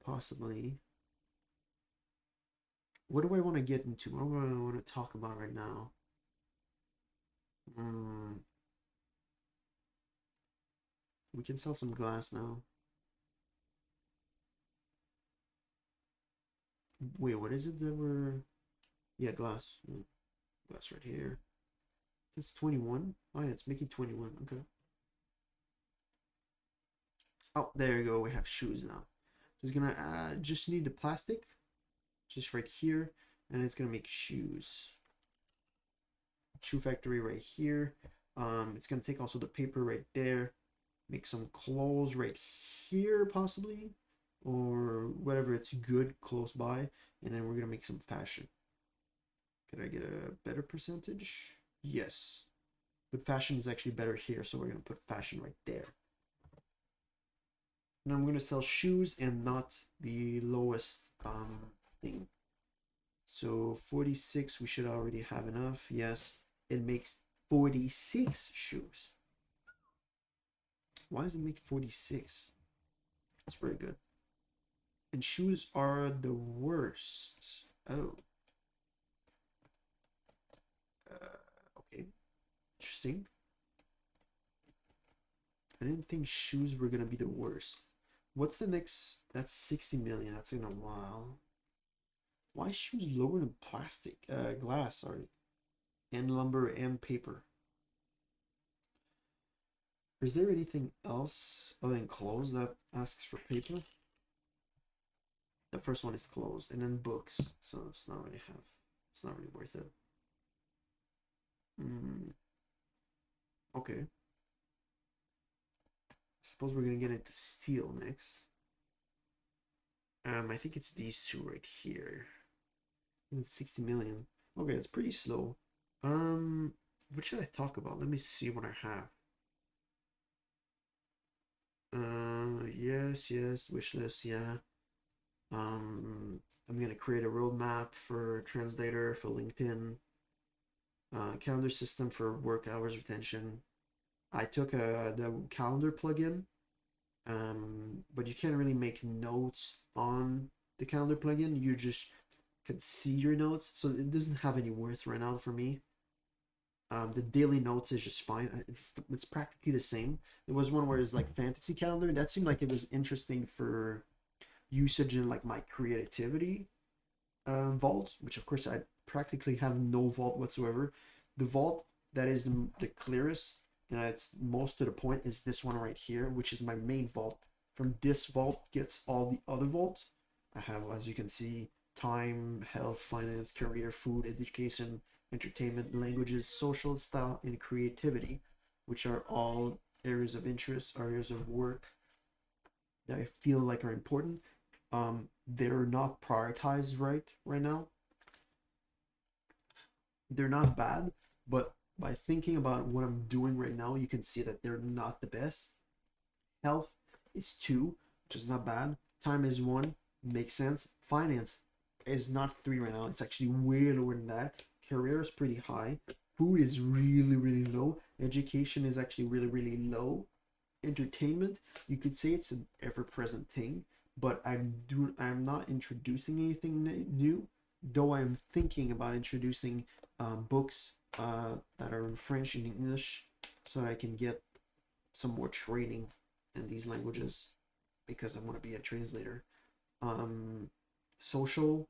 possibly. What do I want to get into? What do I want to talk about right now? We can sell some glass now. Wait, what is it that we're... Yeah, glass. Glass right here. It's 21. Oh yeah, it's making 21. Okay. Oh, there you go. We have shoes now. So it's gonna just need the plastic, just right here, and it's gonna make shoes. Shoe factory right here. It's gonna take also the paper right there. Make some clothes right here, possibly, or whatever it's good close by, and then we're gonna make some fashion. Can I get a better percentage? Yes. But fashion is actually better here, so we're gonna put fashion right there. And I'm gonna sell shoes and not the lowest thing. So 46, we should already have enough. Yes, it makes 46 shoes. Why does it make 46? That's very good. And shoes are the worst. Oh, okay. Interesting. I didn't think shoes were gonna be the worst. What's the next? That's 60 million. That's in a while. Why shoes lower than plastic? Glass, sorry. And lumber and paper. Is there anything else other than clothes that asks for paper? The first one is closed, and then books. So it's not really have. It's not really worth it. Okay. I suppose we're gonna get into steel next. I think it's these two right here. It's 60 million. Okay, it's pretty slow. What should I talk about? Let me see what I have. Yes, wish list, yeah. I'm gonna create a roadmap for translator for LinkedIn. Calendar system for work hours retention. I took the calendar plugin, but you can't really make notes on the calendar plugin. You just can see your notes, so it doesn't have any worth right now for me. The daily notes is just fine. It's practically the same. There was one where it's like fantasy calendar. That seemed like it was interesting for usage in like my creativity vault, which of course I practically have no vault whatsoever. The vault that is the clearest and it's most to the point is this one right here, which is my main vault. From this vault gets all the other vault. I have, as you can see, time, health, finance, career, food, education, entertainment, languages, social style, and creativity, which are all areas of interest, areas of work that I feel like are important. They're not prioritized right now. They're not bad, but by thinking about what I'm doing right now, you can see that they're not the best. Health is 2, which is not bad. Time is 1, makes sense. Finance is not 3 right now. It's actually way lower than that. Career is pretty high. Food is really low. Education is actually really low. Entertainment, you could say it's an ever-present thing, but I'm not introducing anything new, though I'm thinking about introducing books that are in French and English so that I can get some more training in these languages because I want to be a translator. Social,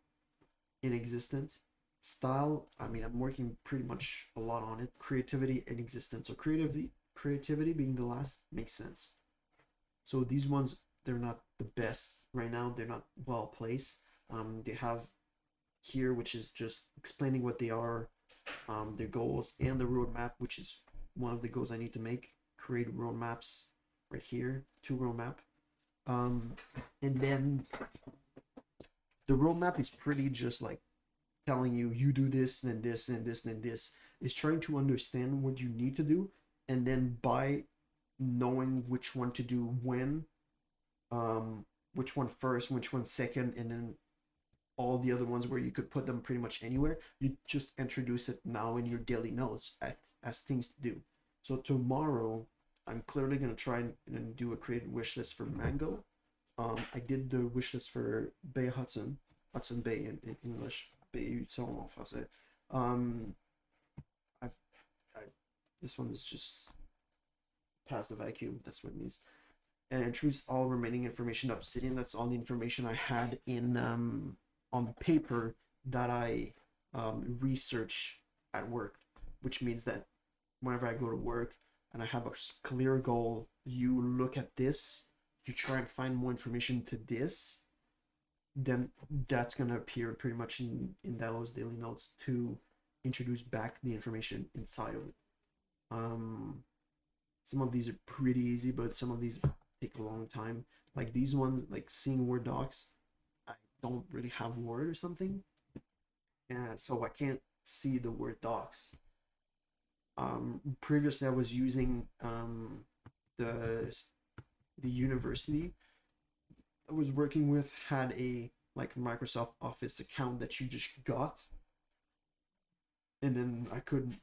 inexistent. Style, I mean, I'm working pretty much a lot on it. Creativity, inexistent. So creativity being the last makes sense. So these ones, they're not the best right now. They're not well placed. They have here, which is just explaining what they are, their goals, and the roadmap, which is one of the goals I need to make. Create roadmaps right here, 2 roadmap. And then the roadmap is pretty just like telling you do this, then this, then this, then this. Is trying to understand what you need to do, and then by knowing which one to do when, which one first, which one second, and then all the other ones where you could put them pretty much anywhere. You just introduce it now in your daily notes as things to do. So tomorrow, I'm clearly gonna try and do a created wish list for Mango. I did the wish list for Bay Hudson, Hudson Bay in English, Bay Hudson en français. I've, I, this one is just past the vacuum. That's what it means. And choose all remaining information Obsidian. That's all the information I had in on paper that I research at work, which means that whenever I go to work and I have a clear goal, you look at this, you try and find more information to this, then that's gonna appear pretty much in those daily notes to introduce back the information inside of it. Some of these are pretty easy, but some of these take a long time. Like these ones, like seeing Word docs, I don't really have Word or something, yeah, so I can't see the Word docs. Previously I was using the the university I was working with had a like Microsoft Office account that you just got, and then I could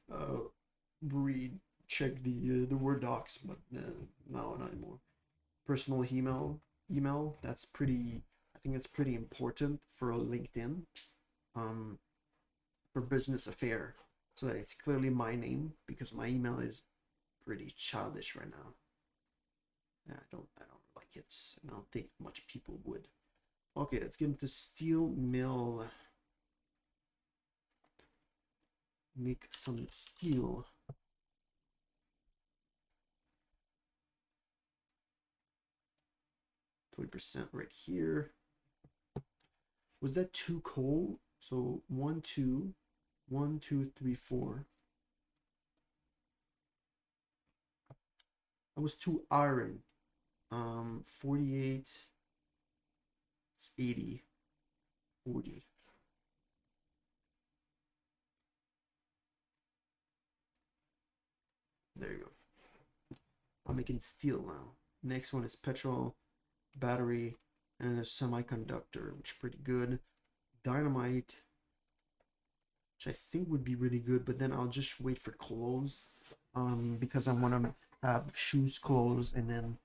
check the Word docs, but no, not anymore. Personal email, email. That's pretty, I think it's pretty important for LinkedIn, um, for business affair, so that it's clearly my name, because my email is pretty childish right now. Yeah, I don't like it. I don't think much people would. Okay, let's get into steel mill. Make some steel. %, right here. Was that 2 coal? So 1, 2, 1, 2, 3, 4. That was 2 iron. 48. It's 80. 40. There you go. I'm making steel now. Next one is petrol, battery, and then a semiconductor, which is pretty good. Dynamite, which I think would be really good, but then I'll just wait for clothes, because I want to have shoes, clothes, and then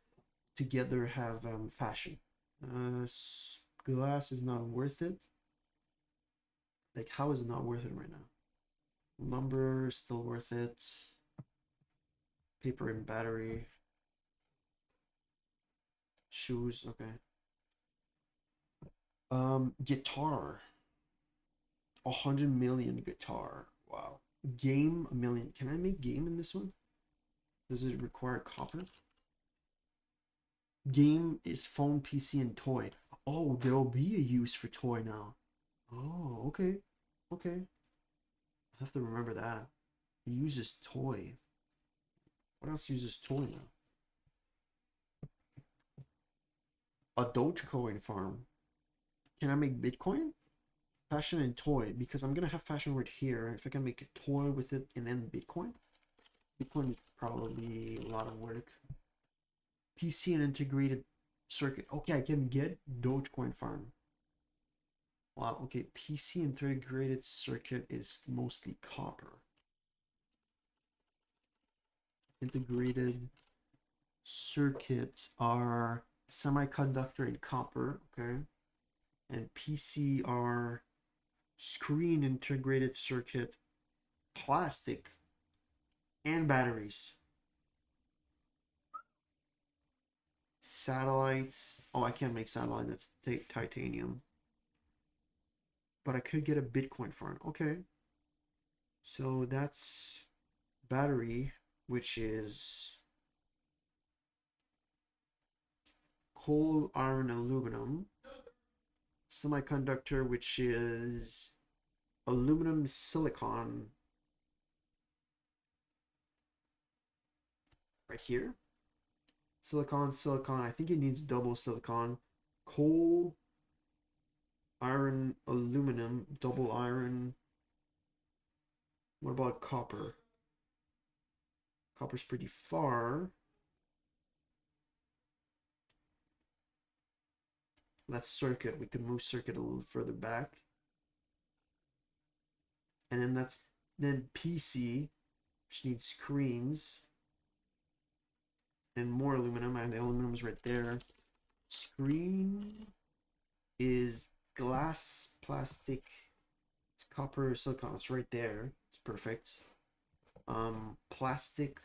together have fashion. Glass is not worth it. Like, how is it not worth it right now? Lumber is still worth it. Paper and battery. Shoes, okay. Guitar. 100 million guitar. Wow. Game, 1 million. Can I make game in this one? Does it require copper? Game is phone, PC, and toy. Oh, there'll be a use for toy now. Oh, okay. Okay. I have to remember that. It uses toy. What else uses toy now? A Dogecoin farm. Can I make Bitcoin? Fashion and toy, because I'm gonna have fashion right here. If I can make a toy with it and then Bitcoin. Bitcoin is probably a lot of work. PC and integrated circuit. Okay, I can get Dogecoin farm. Wow, okay, PC integrated circuit is mostly copper. Integrated circuits are semiconductor and copper, okay? And PC are screen integrated circuit, plastic, and batteries. Satellites. Oh, I can't make satellite. That's titanium. But I could get a Bitcoin farm. Okay. So that's battery, which is coal, iron, aluminum. Semiconductor, which is aluminum, silicon. Right here. Silicon, silicon. I think it needs double silicon. Coal, iron, aluminum, double iron. What about copper? Copper's pretty far. That's circuit. We can move circuit a little further back. And then then PC, which needs screens. And more aluminum, and the aluminum is right there. Screen is glass, plastic, it's copper, silicon. It's right there. It's perfect. Plastic,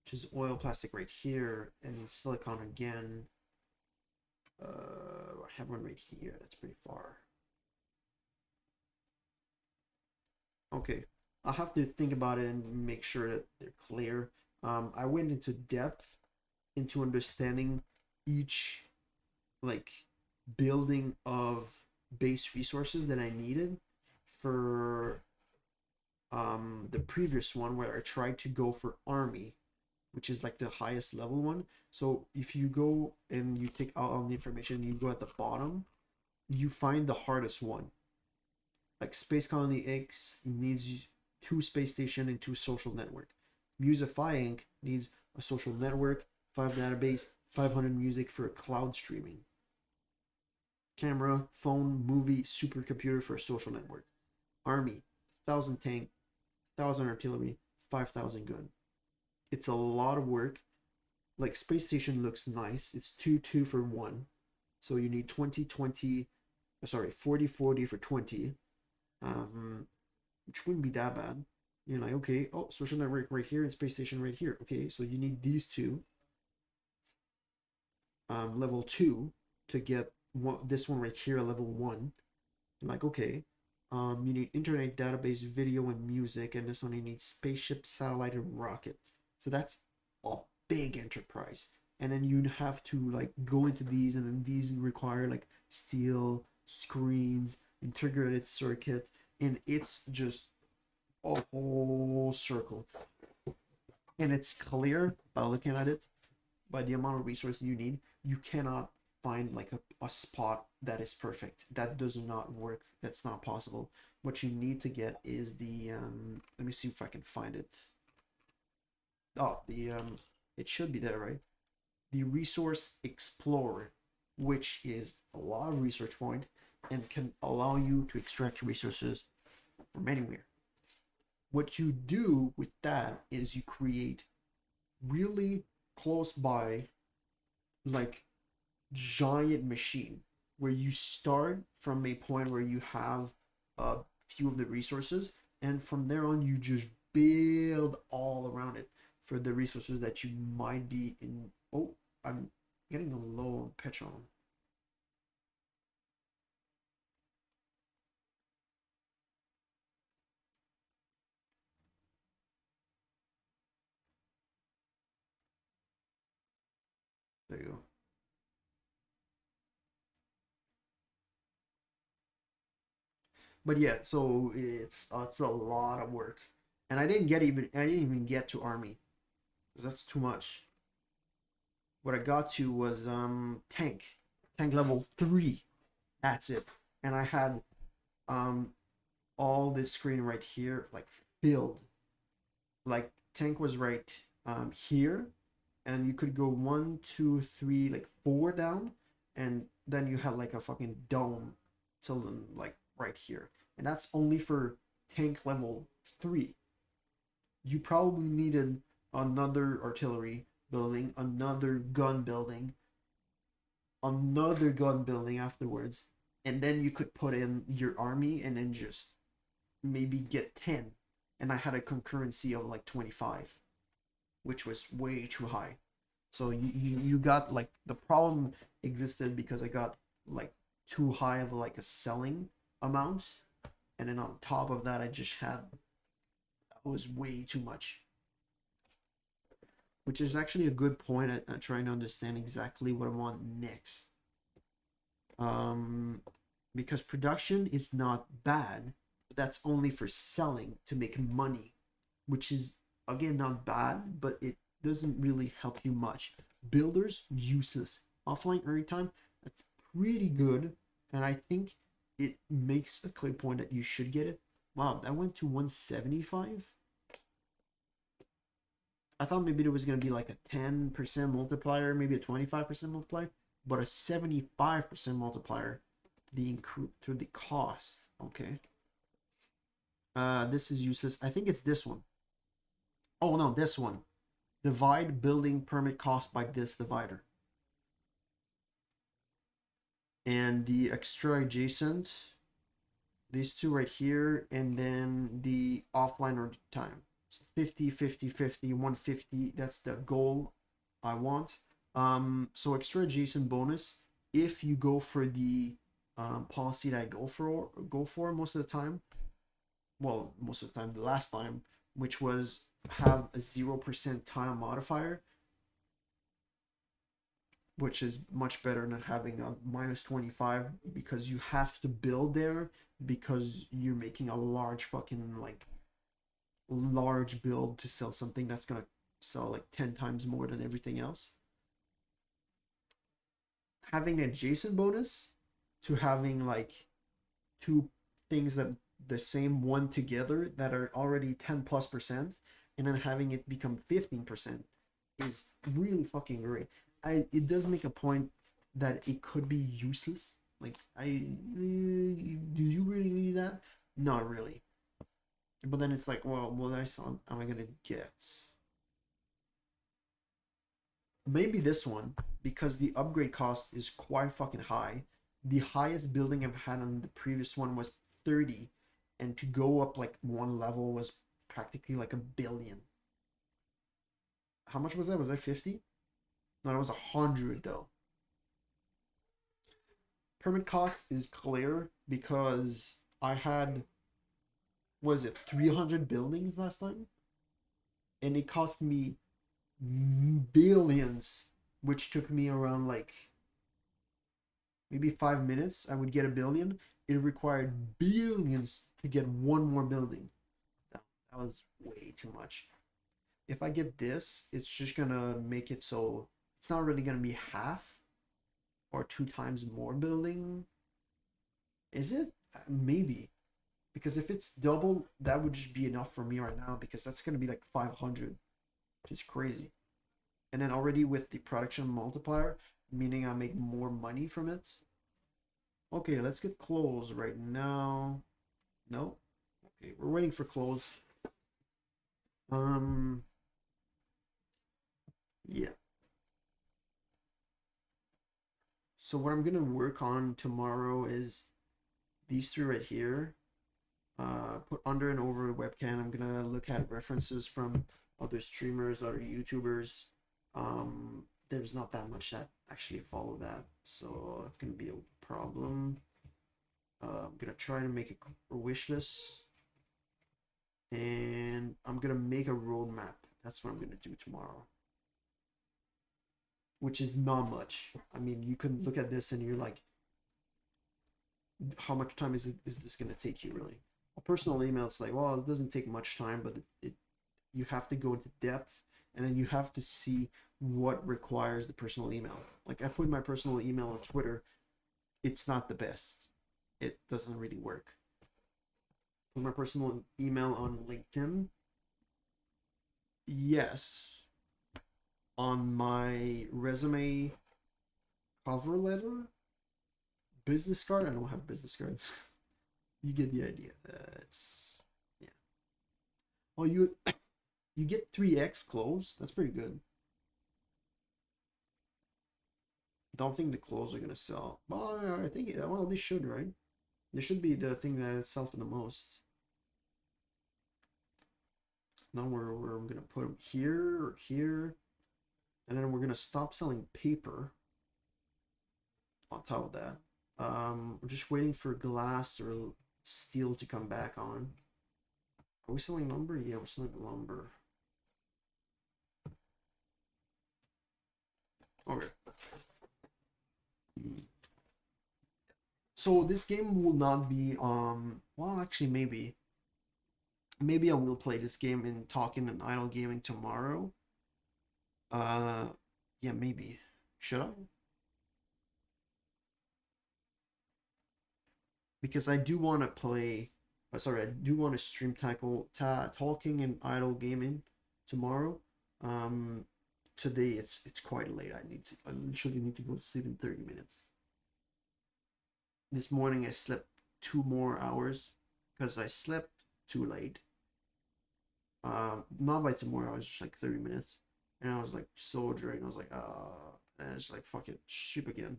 which is oil plastic right here, and silicon again. I have one right here. That's pretty far. Okay, I'll have to think about it and make sure that they're clear. I went into depth into understanding each like building of base resources that I needed for the previous one, where I tried to go for army, which is like the highest level one. So if you go and you take out all the information, you go at the bottom, you find the hardest one. Like Space Colony X needs 2 space station and 2 social network. Musify Inc. needs a social network, 5 database, 500 music for cloud streaming. Camera, phone, movie, supercomputer for a social network. Army, 1,000 tank, 1,000 artillery, 5,000 gun. It's a lot of work. like Space Station looks nice. It's 2 2 for 1. So you need 20 20, sorry, 40 40 for 20. Um which wouldn't be that bad. You're like, okay, oh, social network right here and Space Station right here. Okay, so you need these two. Level 2 to get this one right here, level 1. I'm like, okay. You need internet database, video, and music, and this one you need spaceship, satellite, and rocket. So that's a big enterprise. And then you have to like go into these, and then these require like steel screens, integrated circuit, and it's just a whole circle. And it's clear by looking at it, by the amount of resources you need. You cannot find like a spot that is perfect. That does not work. That's not possible. What you need to get is the let me see if I can find it. Oh, the it should be there, right? The Resource Explorer, which is a lot of research point and can allow you to extract resources from anywhere. What you do with that is you create really close by like giant machine where you start from a point where you have a few of the resources, and from there on you just build all around it for the resources that you might be in. Oh, I'm getting a low on petrol. There you go. But yeah, so it's a lot of work, and I didn't even get to army because that's too much. What I got to was tank level 3. That's it, and I had um all this screen right here like filled. Like tank was right here, and you could go 1 2 3 like 4 down, and then you had like a fucking dome till like right here, and that's only for tank level 3. You probably needed another artillery building, another gun building afterwards, and then you could put in your army and then just maybe get 10. And I had a concurrency of like 25, which was way too high. So you got like the problem existed because I got like too high of like a selling amount, and then on top of that I just had that was way too much, which is actually a good point at trying to understand exactly what I want next. Um, because production is not bad, but that's only for selling to make money, which is again not bad, but it doesn't really help you much. Builders useless. Offline earning time, that's pretty good, and I think it makes a clear point that you should get it. Wow, that went to 175. I thought maybe there was gonna be like a 10% multiplier, maybe a 25% multiplier, but a 75% multiplier through the cost. Okay. This is useless. I think it's this one. Oh no, this one. Divide building permit cost by this divider. And the extra adjacent, these two right here, and then the offline or time. So 50, 50, 50, 150. That's the goal I want. So extra adjacent bonus, if you go for the policy that I go for most of the time, well, most of the time, the last time, which was have a 0% tile modifier, which is much better than having a minus 25 because you have to build there because you're making a large fucking like large build to sell something that's gonna sell like 10 times more than everything else. Having an adjacent bonus to having like two things that the same one together that are already 10 plus percent, and then having it become 15% is really fucking great. It does make a point that it could be useless. Like do you really need that? Not really. But then it's like, well, what else am I gonna get? maybe this one, because the upgrade cost is quite fucking high. The highest building I've had on the previous one was 30, and to go up like one level was practically like 1 billion. How much was that? Was that 50? No, it was 100 though. Permit cost is clear because I had, was it 300 buildings last time? And it cost me billions, which took me around like maybe 5 minutes. I would get 1 billion. It required billions to get one more building. That was way too much. If I get this, it's just gonna make it so it's not really gonna be half or 2 times more building. Is it? Maybe. Because if it's double, that would just be enough for me right now because that's gonna be like 500, which is crazy. And then already with the production multiplier, meaning I make more money from it. Okay, let's get clothes right now. No. Okay, we're waiting for clothes. Yeah. So what I'm gonna work on tomorrow is these three right here. Put under and over the webcam. I'm gonna look at references from other streamers, other YouTubers. There's not that much that actually follow that, so that's gonna be a problem. I'm gonna try to make a wish list, and I'm gonna make a roadmap. That's what I'm gonna do tomorrow, which is not much. I mean, you can look at this and you're like, how much time is this gonna take you really? A personal email, it's like, well, it doesn't take much time, but you have to go into depth, and then you have to see what requires the personal email. Like I put my personal email on Twitter, it's not the best. It doesn't really work. Put my personal email on LinkedIn, yes. On my resume cover letter, business card, I don't have business cards. You get the idea. It's, yeah. Well, you get 3x clothes. That's pretty good. Don't think the clothes are gonna sell. Well, I think, well, they should, right? They should be the thing that sells for the most. Now we're gonna put them here or here, and then we're gonna stop selling paper. On top of that, we're just waiting for glass or steel to come back on. Are we selling lumber? Yeah, we're selling lumber. Okay. So this game will not be well, actually maybe I will play this game in Talking and Idle Gaming tomorrow. Uh yeah, maybe. Should I? Because I do want to play sorry, I do want to stream Talking and Idle Gaming tomorrow. Um Today it's quite late. I literally need to go to sleep in 30 minutes. This morning I slept 2 more hours because I slept too late. Not by tomorrow, I was just like 30 minutes. And I was like so drained. I was like, and it's like fuck it, sleep again.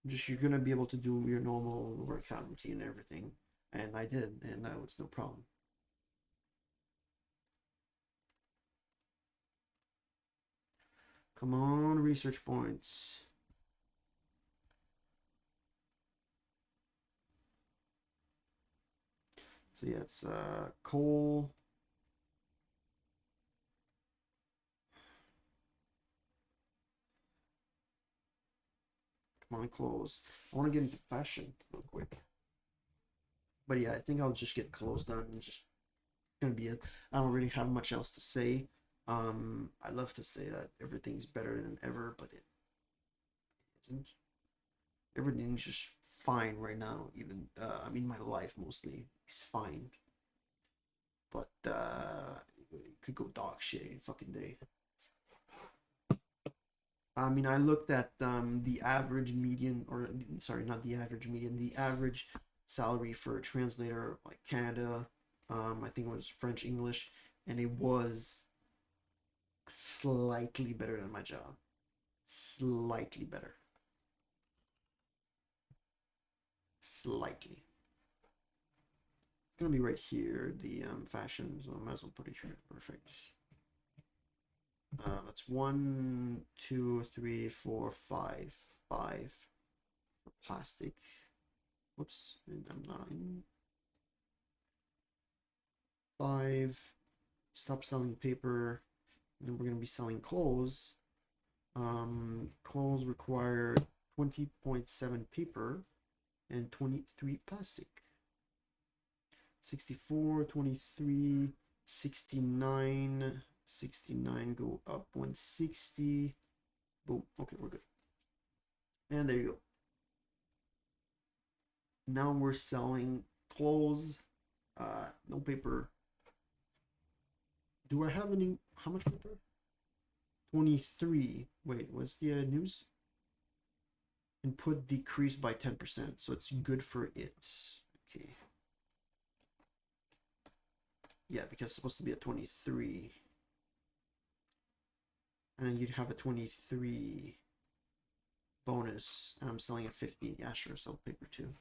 Just you're gonna be able to do your normal workout routine and everything. And I did, and that was no problem. Come on, research points. So yeah, it's coal. Come on, clothes. I want to get into fashion real quick. But yeah, I think I'll just get clothes done and just gonna be it. I don't really have much else to say. I love to say that everything's better than ever, but it isn't. Everything's just fine right now. Even I mean, my life mostly is fine, but it could go dog shit any fucking day. I mean, I looked at the average median, or sorry, not the average median, the average salary for a translator like Canada. I think it was French English, and it was slightly better than my job. Slightly better. Slightly. It's gonna be right here, the fashion, so I might as well put it here. Perfect. That's 1, 2, 3, 4, 5. 5 for plastic. Whoops, I'm not in. 5. Stop selling paper. And then we're gonna be selling clothes. Clothes require 20.7 paper and 23 plastic. 64, 23, 69, 69 go up 160. Boom. Okay, we're good. And there you go. Now we're selling clothes. No paper. Do I have any? How much paper? 23. Wait, what's the news? Input decreased by 10%, so it's good for it. Okay. Yeah, because it's supposed to be a 23. And then you'd have a 23 bonus, and I'm selling at 15. Yeah, sure, sell paper too.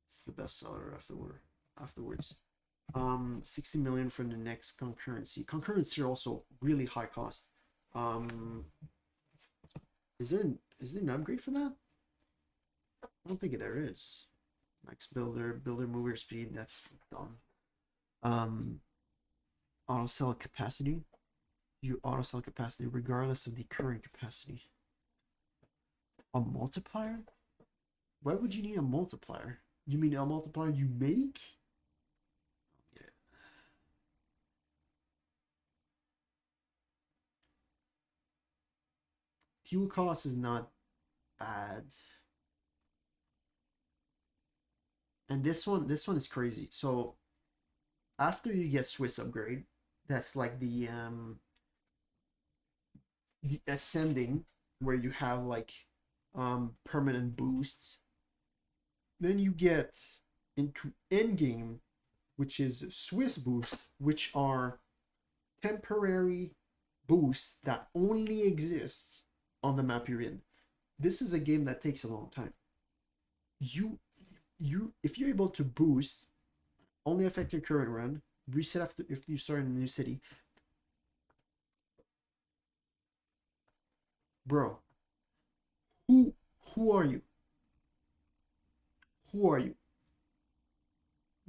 It's the best seller afterwards. 60 million for the next concurrency. Concurrency are also really high cost. Is there an upgrade for that? I don't think there is. Max builder mover speed, that's dumb. Auto cell capacity. You auto cell capacity regardless of the current capacity. A multiplier? Why would you need a multiplier? You mean a multiplier you make? Yeah. Fuel cost is not bad. And this one is crazy. So after you get Swiss upgrade, that's like the ascending, where you have like permanent boosts. Then you get into endgame, which is Swiss boosts, which are temporary boosts that only exist on the map you're in. This is a game that takes a long time. If you're able to boost, only affect your current run, reset after if you start in a new city. Bro, who are you? Who are you?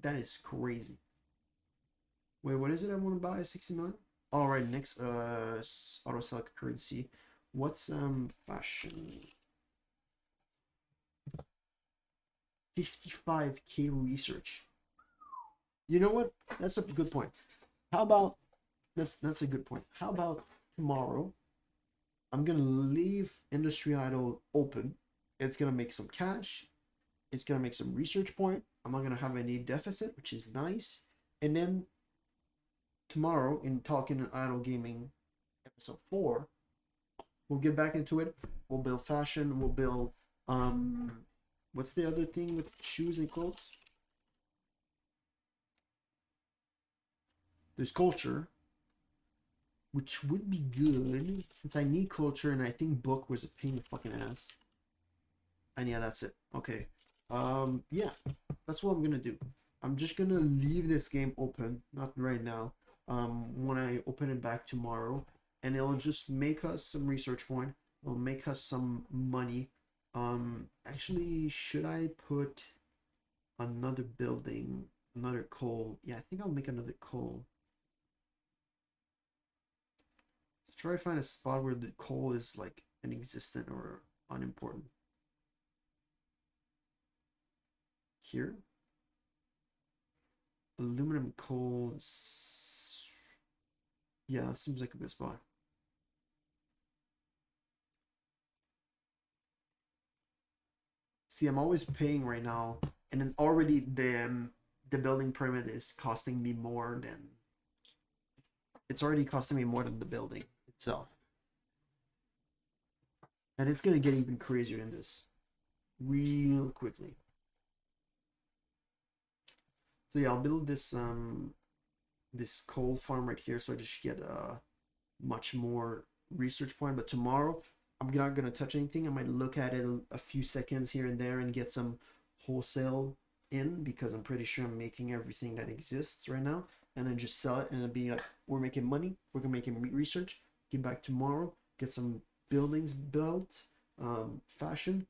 That is crazy. Wait, what is it I want to buy? 60 million? All right, next auto sell currency. What's fashion? 55k research. You know what? That's a good point. How about that's a good point. How about tomorrow? I'm gonna leave Industry Idle open. It's gonna make some cash. It's gonna make some research point. I'm not gonna have any deficit, which is nice. And then tomorrow in Talking Idle Gaming episode 4, we'll get back into it. We'll build fashion. We'll build what's the other thing with shoes and clothes? There's culture, which would be good since I need culture, and I think book was a pain in the fucking ass. And yeah, that's it. Okay. Yeah, that's what I'm gonna do. I'm just gonna leave this game open, not right now. When I open it back tomorrow, and it'll just make us some research point. It'll make us some money. Actually, should I put another building, another coal? Yeah, I think I'll make another coal. Let's try to find a spot where the coal is like inexistent or unimportant. Here. Aluminum coal. Yeah, seems like a good spot. See, I'm always paying right now, and then already the building permit is costing me more than it's already costing me more than the building itself. And it's gonna get even crazier than this real quickly. So yeah, I'll build this coal farm right here, so I just get much more research point, but tomorrow I'm not gonna touch anything. I might look at it a few seconds here and there and get some wholesale in, because I'm pretty sure I'm making everything that exists right now, and then just sell it and then be like, we're making money, we're gonna make research, get back tomorrow, get some buildings built, fashion.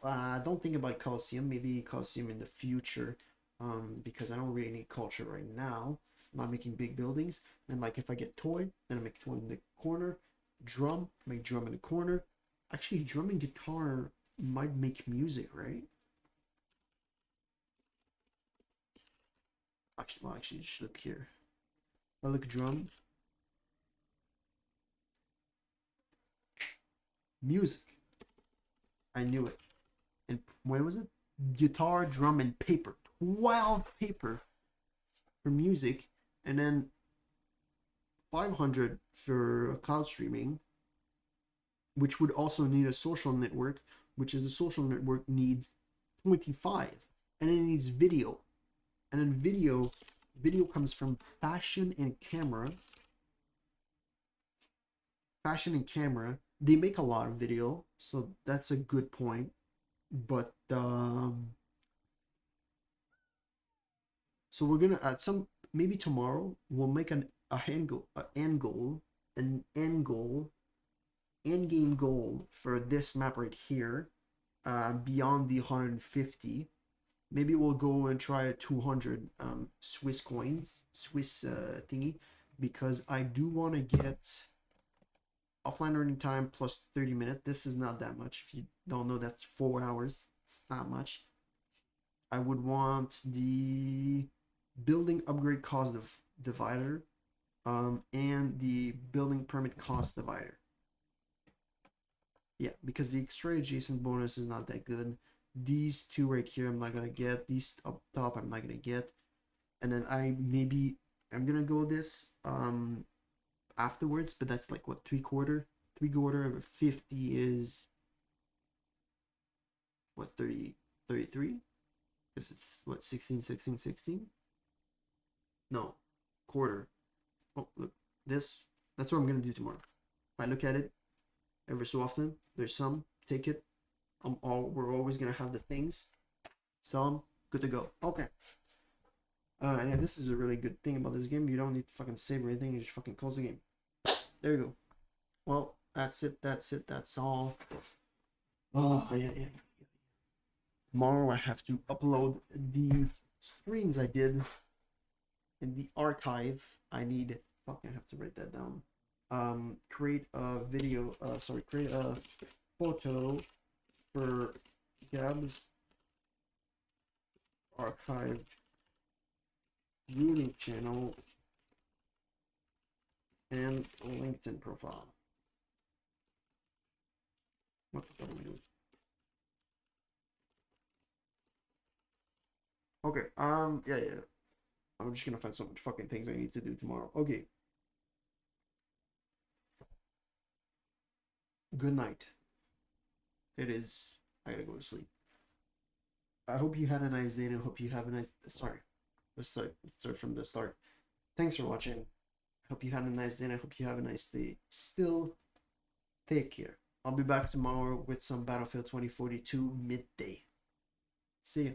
Don't think about Colosseum, maybe Colosseum in the future, because I don't really need culture right now. I'm not making big buildings. And like if I get toy, then I make toy in the corner, drum, make drum in the corner. Actually, drum and guitar might make music, right? Actually, just look here. I look drum, music. I knew it. And when was it? Guitar, drum, and paper. 12 paper for music, and then 500 for cloud streaming, which would also need a social network, which is a social network needs 25, and it needs video, and then video comes from fashion and camera. Fashion and camera, they make a lot of video, so that's a good point. But so we're gonna add some, maybe tomorrow we'll make an an end game goal for this map right here, beyond the 150. Maybe we'll go and try 200 Swiss coins, Swiss thingy, because I do want to get offline learning time plus 30 minutes. This is not that much. If you don't know, that's 4 hours. It's not much. I would want the building upgrade cost divider, and the building permit cost divider. Yeah, because the extra adjacent bonus is not that good. These two right here I'm not gonna get. These up top I'm not gonna get. And then I'm gonna go this afterwards, but that's like what, three quarter of 50 is what, 30, 33, because it's what, 16, 16, 16. No, quarter. Oh, look, that's what I'm gonna do tomorrow. I look at it every so often. There's some, take it. We're always gonna have the things, sell them, good to go. Okay. And yeah, this is a really good thing about this game. You don't need to fucking save or anything. You just fucking close the game. There you go. Well, that's it. That's all. Oh yeah. Tomorrow I have to upload the streams I did in the archive. I have to write that down. Create a video. Create a photo for Gab's archive YouTube channel and LinkedIn profile. What the fuck am I doing? Okay, yeah. I'm just gonna find so much fucking things I need to do tomorrow. Okay. Good night. It is. I gotta go to sleep. I hope you had a nice day, and I hope you have a nice. Sorry. Let's start from the start. Thanks for watching. Hope you had a nice day, and I hope you have a nice day. Still, take care. I'll be back tomorrow with some Battlefield 2042 midday. See ya.